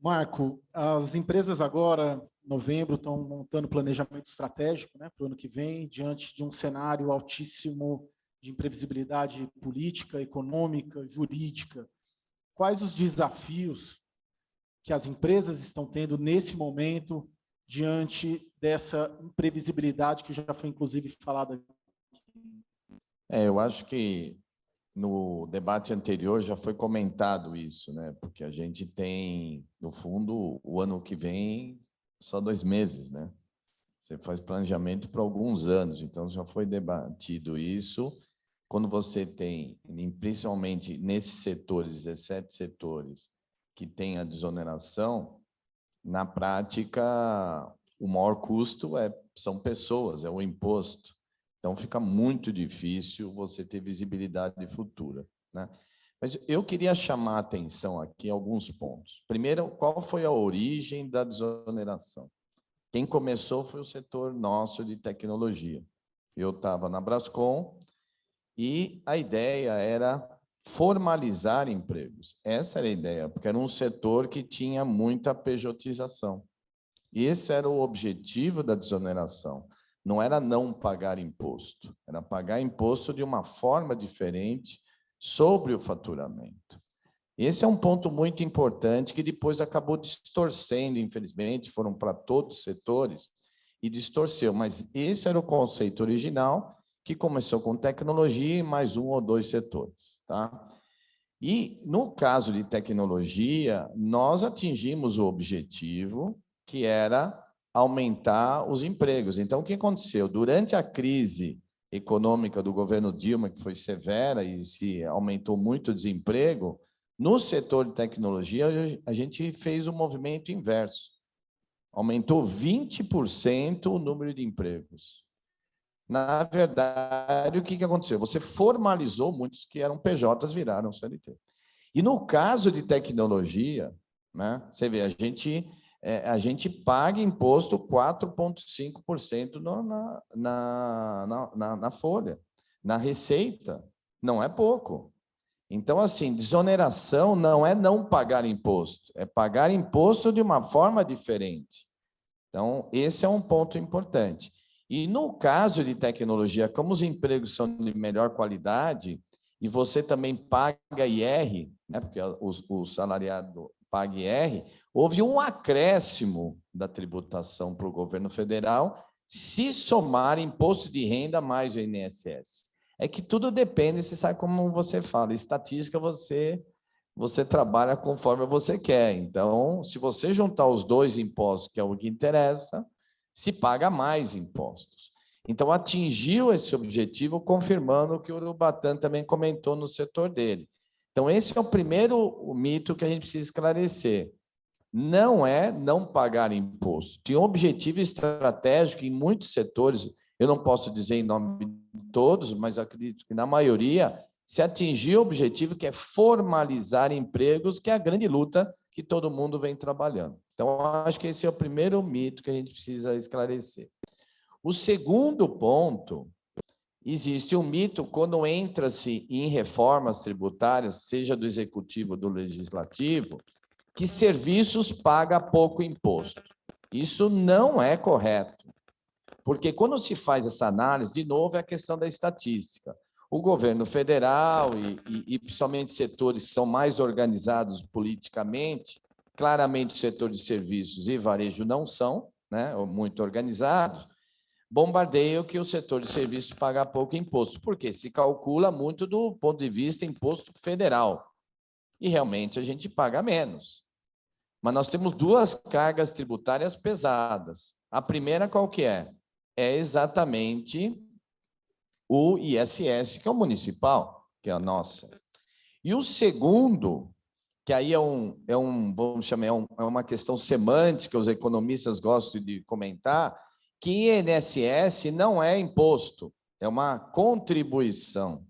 Speaker 6: Marco, as empresas agora, em novembro, estão montando planejamento estratégico, né, para o ano que vem, diante de um cenário altíssimo de imprevisibilidade política, econômica, jurídica. Quais os desafios que as empresas estão tendo nesse momento diante dessa imprevisibilidade que já foi, inclusive, falada aqui?
Speaker 14: Eu acho que no debate anterior já foi comentado isso, né? Porque a gente tem, no fundo, o ano que vem, só 2 meses, né? Você faz planejamento para alguns anos, então já foi debatido isso. Quando você tem, principalmente nesses setores, 17 setores, que tem a desoneração, na prática, o maior custo são pessoas, é o imposto. Então, fica muito difícil você ter visibilidade futura, né? Mas eu queria chamar a atenção aqui em alguns pontos. Primeiro, qual foi a origem da desoneração? Quem começou foi o setor nosso de tecnologia. Eu estava na Brascom e a ideia era formalizar empregos. Essa era a ideia, porque era um setor que tinha muita pejotização. E esse era o objetivo da desoneração. Não era não pagar imposto, era pagar imposto de uma forma diferente sobre o faturamento. Esse é um ponto muito importante que depois acabou distorcendo, infelizmente, foram para todos os setores e distorceu, mas esse era o conceito original que começou com tecnologia e mais 1 ou 2 setores, tá? E no caso de tecnologia, nós atingimos o objetivo que era aumentar os empregos. Então, o que aconteceu? Durante a crise econômica do governo Dilma, que foi severa e se aumentou muito o desemprego, no setor de tecnologia, a gente fez o movimento inverso. Aumentou 20% o número de empregos. Na verdade, o que aconteceu? Você formalizou muitos que eram PJs, viraram CLT. E no caso de tecnologia, né, você vê, a gente paga imposto 4,5% na folha, na receita, não é pouco. Então, assim, desoneração não é não pagar imposto, é pagar imposto de uma forma diferente. Então, esse é um ponto importante. E no caso de tecnologia, como os empregos são de melhor qualidade, e você também paga IR, né, porque o salariado paga IR, houve um acréscimo da tributação para o governo federal se somar imposto de renda mais o INSS. É que tudo depende, você sabe como você fala, estatística você trabalha conforme você quer. Então, se você juntar os 2 impostos, que é o que interessa, se paga mais impostos. Então, atingiu esse objetivo, confirmando o que o Urubatã também comentou no setor dele. Então, esse é o primeiro mito que a gente precisa esclarecer. Não é não pagar imposto. Tem um objetivo estratégico em muitos setores, eu não posso dizer em nome de todos, mas acredito que na maioria se atingiu o objetivo que é formalizar empregos, que é a grande luta que todo mundo vem trabalhando. Então, acho que esse é o primeiro mito que a gente precisa esclarecer. O segundo ponto existe um mito quando entra-se em reformas tributárias, seja do executivo ou do legislativo, que serviços paga pouco imposto. Isso não é correto, porque quando se faz essa análise, de novo, é a questão da estatística. O governo federal e principalmente setores que são mais organizados politicamente, claramente o setor de serviços e varejo não são, né, muito organizados, bombardeiam que o setor de serviços paga pouco imposto, porque se calcula muito do ponto de vista imposto federal. E realmente a gente paga menos. Mas nós temos duas cargas tributárias pesadas. A primeira qual que é? É exatamente o ISS, que é o municipal, que é a nossa. E o segundo, que aí vamos chamar, é uma questão semântica, os economistas gostam de comentar, que INSS não é imposto, é uma contribuição.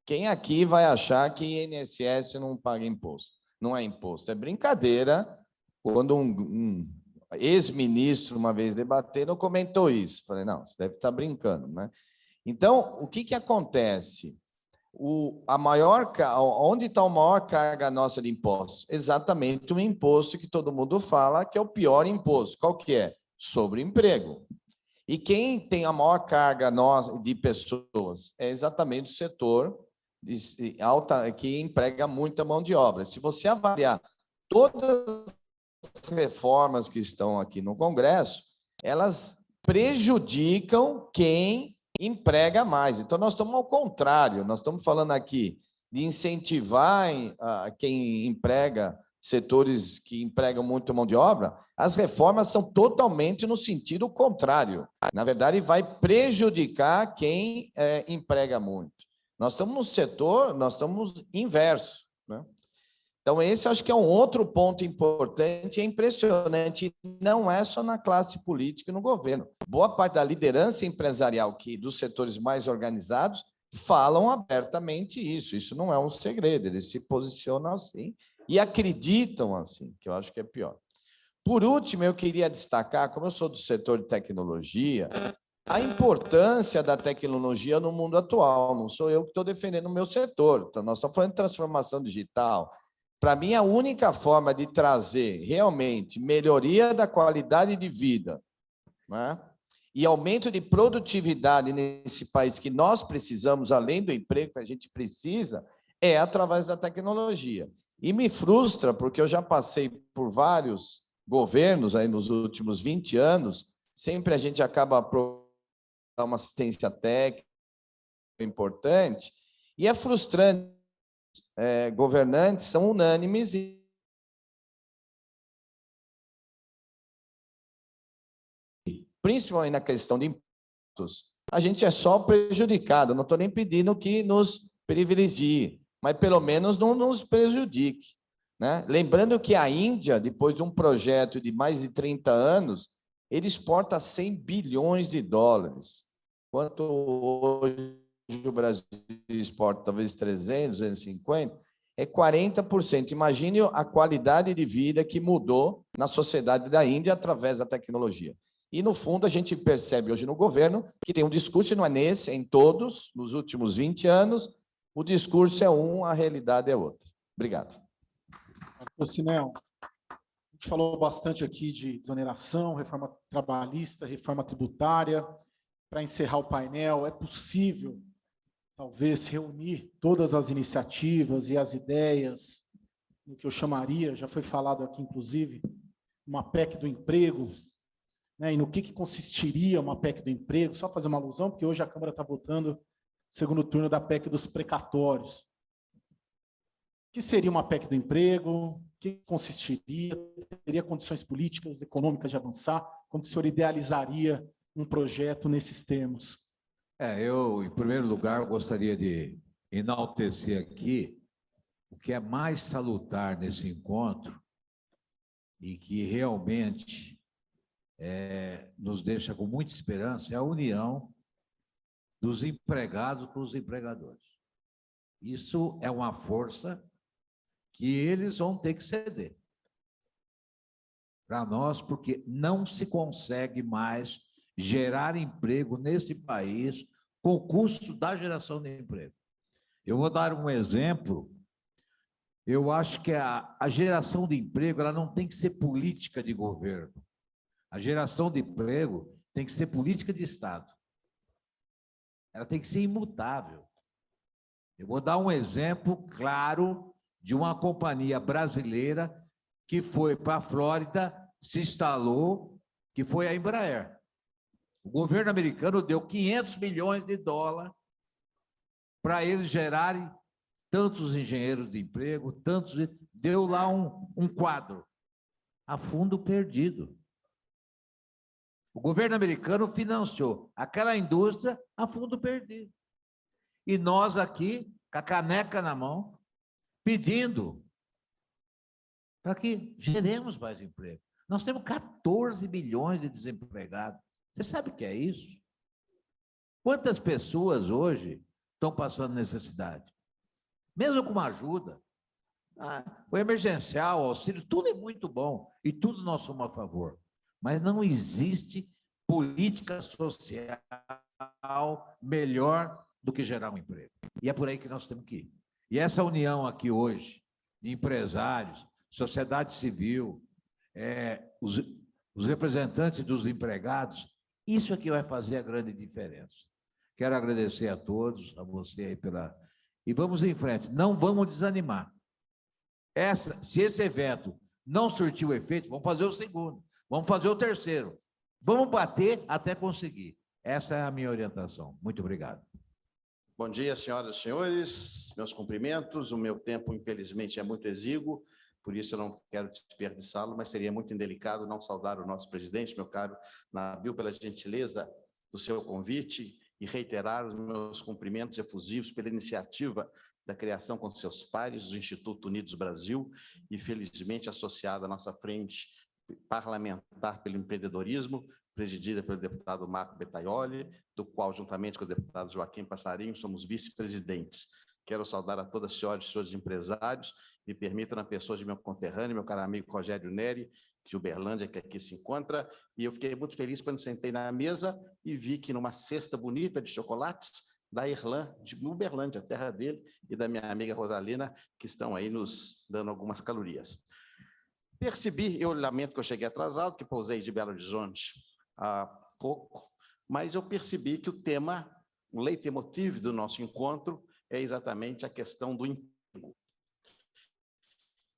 Speaker 14: Quem aqui vai achar que INSS não paga imposto? Não é imposto, é brincadeira. Quando um ex-ministro, uma vez debatendo, comentou isso. Falei, não, você deve estar brincando, né? Então, o que acontece? Onde está a maior carga nossa de impostos? Exatamente o imposto que todo mundo fala que é o pior imposto. Qual que é? Sobre emprego. E quem tem a maior carga de pessoas é exatamente o setor que emprega muita mão de obra. Se você avaliar todas as reformas que estão aqui no Congresso, elas prejudicam quem emprega mais. Então, nós estamos ao contrário, nós estamos falando aqui de incentivar quem emprega, setores que empregam muito mão de obra, as reformas são totalmente no sentido contrário. Na verdade, vai prejudicar quem emprega muito. Nós estamos no setor, nós estamos inverso, né? Então, esse acho que é um outro ponto importante, é impressionante, não é só na classe política e no governo. Boa parte da liderança empresarial dos setores mais organizados falam abertamente isso não é um segredo, eles se posicionam assim e acreditam assim, que eu acho que é pior. Por último, eu queria destacar, como eu sou do setor de tecnologia, a importância da tecnologia no mundo atual, não sou eu que estou defendendo o meu setor, então, nós estamos falando de transformação digital. Para mim, a única forma de trazer realmente melhoria da qualidade de vida, né, e aumento de produtividade nesse país que nós precisamos, além do emprego que a gente precisa, é através da tecnologia. E me frustra, porque eu já passei por vários governos aí nos últimos 20 anos, sempre a gente acaba dando uma assistência técnica importante, e é frustrante. Governantes são unânimes principalmente na questão de impostos, a gente é só prejudicado. Não estou nem pedindo que nos privilegie, mas pelo menos não nos prejudique, né? Lembrando que a Índia, depois de um projeto de mais de 30 anos, ele exporta 100 bilhões de dólares, enquanto hoje o Brasil exporta talvez 300, 250, é 40%. Imagine a qualidade de vida que mudou na sociedade da Índia através da tecnologia. E, no fundo, a gente percebe hoje no governo que tem um discurso, e não é nesse, é em todos, nos últimos 20 anos, o discurso é um, a realidade é outra. Obrigado.
Speaker 6: Sinel, a gente falou bastante aqui de desoneração, reforma trabalhista, reforma tributária. Para encerrar o painel, é possível talvez reunir todas as iniciativas e as ideias no que eu chamaria, já foi falado aqui, inclusive, uma PEC do emprego, né? E no que consistiria uma PEC do emprego, só fazer uma alusão, porque hoje a Câmara está votando o segundo turno da PEC dos precatórios. O que seria uma PEC do emprego? O que consistiria? Teria condições políticas, econômicas de avançar? Como que o senhor idealizaria um projeto nesses termos?
Speaker 15: Eu, em primeiro lugar, gostaria de enaltecer aqui o que é mais salutar nesse encontro e que realmente nos deixa com muita esperança, é a união dos empregados com os empregadores. Isso é uma força que eles vão ter que ceder para nós, porque não se consegue mais gerar emprego nesse país com o custo da geração de emprego. Eu vou dar um exemplo. Eu acho que a geração de emprego ela não tem que ser política de governo. A geração de emprego tem que ser política de Estado. Ela tem que ser imutável. Eu vou dar um exemplo claro de uma companhia brasileira que foi para a Flórida, se instalou, que foi a Embraer. O governo americano deu 500 milhões de dólares para eles gerarem tantos engenheiros de emprego, tantos... Deu lá um quadro, a fundo perdido. O governo americano financiou aquela indústria a fundo perdido. E nós aqui, com a caneca na mão, pedindo para que geremos mais emprego. Nós temos 14 milhões de desempregados. Você sabe o que é isso? Quantas pessoas hoje estão passando necessidade? Mesmo com uma ajuda, o emergencial, o auxílio, tudo é muito bom e tudo nós somos a favor. Mas não existe política social melhor do que gerar um emprego. E é por aí que nós temos que ir. E essa união aqui hoje, de empresários, sociedade civil, os representantes dos empregados, isso é que vai fazer a grande diferença. Quero agradecer a todos, a você aí pela... E vamos em frente, não vamos desanimar. Se esse evento não surtiu efeito, vamos fazer o segundo, vamos fazer o terceiro. Vamos bater até conseguir. Essa é a minha orientação. Muito obrigado.
Speaker 5: Bom dia, senhoras e senhores. Meus cumprimentos. O meu tempo, infelizmente, é muito exíguo, por isso eu não quero desperdiçá-lo, mas seria muito indelicado não saudar o nosso presidente, meu caro Nabil, pela gentileza do seu convite e reiterar os meus cumprimentos efusivos pela iniciativa da criação com seus pares do Instituto Unidos Brasil e, felizmente, associada à nossa frente parlamentar pelo empreendedorismo, presidida pelo deputado Marco Betaioli, do qual, juntamente com o deputado Joaquim Passarinho, somos vice-presidentes. Quero saudar a todas as senhoras e senhores empresários, me permitam, na pessoa de meu conterrâneo, meu caro amigo Rogério Neri, de Uberlândia, que aqui se encontra, e eu fiquei muito feliz quando sentei na mesa e vi que numa cesta bonita de chocolates da Irlã, de Uberlândia, a terra dele, e da minha amiga Rosalina, que estão aí nos dando algumas calorias. Percebi, eu lamento que eu cheguei atrasado, que pousei de Belo Horizonte há pouco, mas eu percebi que o tema, o leitmotiv do nosso encontro, é exatamente a questão do emprego.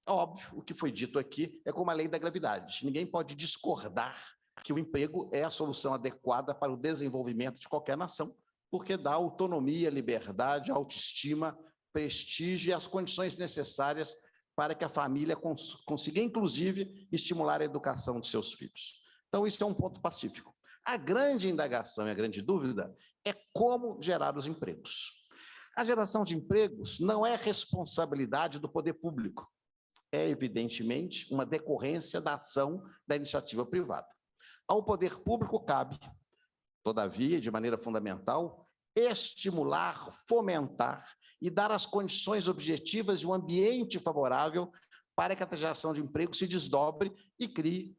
Speaker 5: Óbvio, o que foi dito aqui é como a lei da gravidade. Ninguém pode discordar que o emprego é a solução adequada para o desenvolvimento de qualquer nação, porque dá autonomia, liberdade, autoestima, prestígio e as condições necessárias para que a família consiga, inclusive, estimular a educação de seus filhos. Então, isso é um ponto pacífico. A grande indagação e a grande dúvida é como gerar os empregos. A geração de empregos não é responsabilidade do poder público, é, evidentemente, uma decorrência da ação da iniciativa privada. Ao poder público cabe, todavia, de maneira fundamental, estimular, fomentar e dar as condições objetivas de um ambiente favorável para que a geração de emprego se desdobre e crie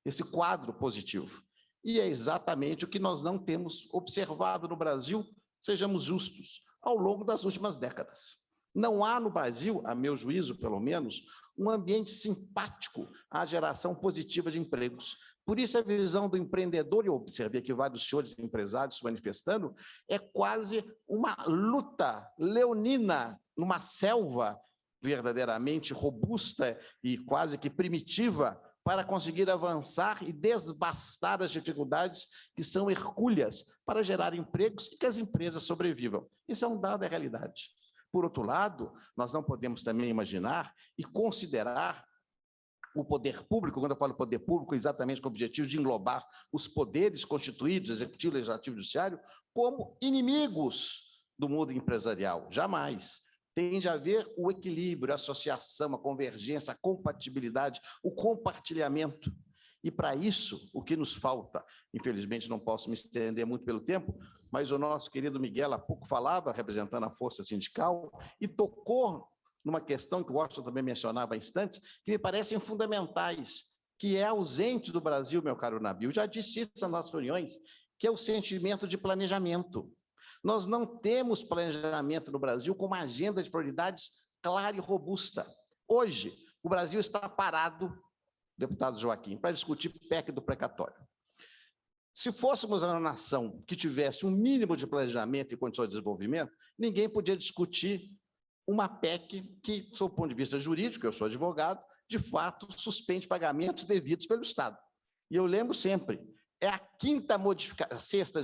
Speaker 5: esse quadro positivo. E é exatamente o que nós não temos observado no Brasil, sejamos justos, ao longo das últimas décadas. Não há no Brasil, a meu juízo, pelo menos, um ambiente simpático à geração positiva de empregos. Por isso, a visão do empreendedor, eu observei aqui vários senhores empresários se manifestando, é quase uma luta leonina numa selva verdadeiramente robusta e quase que primitiva para conseguir avançar e desbastar as dificuldades que são hercúleas para gerar empregos e que as empresas sobrevivam. Isso é um dado da realidade. Por outro lado, nós não podemos também imaginar e considerar o poder público, quando eu falo poder público, exatamente com o objetivo de englobar os poderes constituídos, executivo, legislativo e judiciário, como inimigos do mundo empresarial. Jamais. Tem de haver o equilíbrio, a associação, a convergência, a compatibilidade, o compartilhamento. E, para isso, o que nos falta, infelizmente não posso me estender muito pelo tempo, mas o nosso querido Miguel há pouco falava, representando a força sindical, e tocou numa questão que o Washington também mencionava há instantes, que me parecem fundamentais, que é ausente do Brasil, meu caro Nabil. Já disse isso nas nossas reuniões, que é o sentimento de planejamento. Nós não temos planejamento no Brasil com uma agenda de prioridades clara e robusta. Hoje, o Brasil está parado, deputado Joaquim, para discutir PEC do precatório. Se fôssemos uma nação que tivesse um mínimo de planejamento e condições de desenvolvimento, ninguém podia discutir uma PEC que, do ponto de vista jurídico, eu sou advogado, de fato, suspende pagamentos devidos pelo Estado. E eu lembro sempre, é a sexta,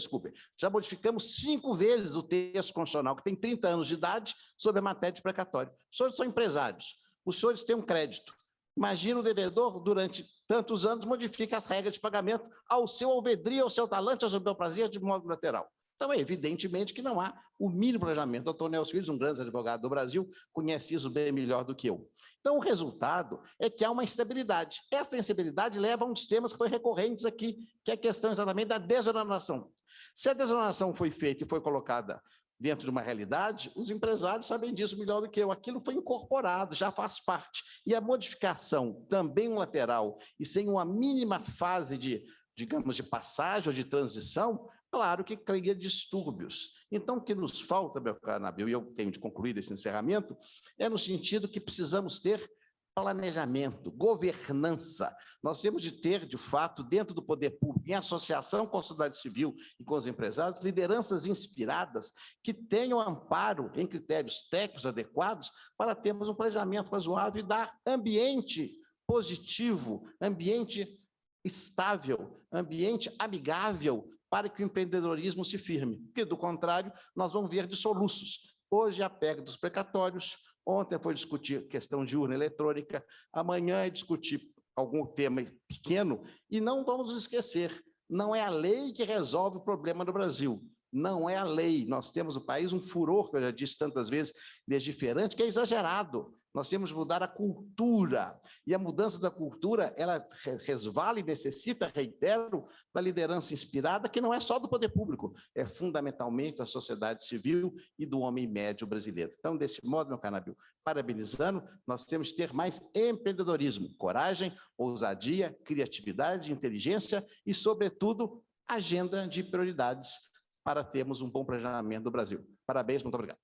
Speaker 5: já modificamos 5 vezes o texto constitucional, que tem 30 anos de idade, sobre a matéria de precatório. Os senhores são empresários, os senhores têm um crédito. Imagina o devedor, durante tantos anos, modifica as regras de pagamento ao seu alvedrio, ao seu talante, ao seu bel prazer, de modo lateral. Então, evidentemente que não há o mínimo planejamento. O doutor Nelson Willis, um grande advogado do Brasil, conhece isso bem melhor do que eu. Então, o resultado é que há uma instabilidade. Essa instabilidade leva a um dos temas que foi recorrentes aqui, que é a questão exatamente da desoneração. Se a desoneração foi feita e foi colocada dentro de uma realidade, os empresários sabem disso melhor do que eu. Aquilo foi incorporado, já faz parte. E a modificação, também lateral, e sem uma mínima fase de, digamos, de passagem ou de transição, claro que cria distúrbios. Então, o que nos falta, meu caro Nabil, e eu tenho de concluir esse encerramento, é no sentido que precisamos ter planejamento, governança. Nós temos de ter, de fato, dentro do poder público, em associação com a sociedade civil e com os empresários, lideranças inspiradas que tenham amparo em critérios técnicos adequados para termos um planejamento razoável e dar ambiente positivo, ambiente estável, ambiente amigável para que o empreendedorismo se firme, porque, do contrário, nós vamos ver dissoluços. Hoje é a PEC dos precatórios, ontem foi discutir questão de urna eletrônica, amanhã é discutir algum tema pequeno, e não vamos nos esquecer, não é a lei que resolve o problema do Brasil, não é a lei. Nós temos no país um furor, que eu já disse tantas vezes, legiferante, que é exagerado. Nós temos que mudar a cultura, e a mudança da cultura, ela resvala e necessita, reitero, da liderança inspirada, que não é só do poder público, é fundamentalmente da sociedade civil e do homem médio brasileiro. Então, desse modo, meu caro Nabil, parabenizando, nós temos que ter mais empreendedorismo, coragem, ousadia, criatividade, inteligência e, sobretudo, agenda de prioridades para termos um bom planejamento do Brasil. Parabéns, muito obrigado.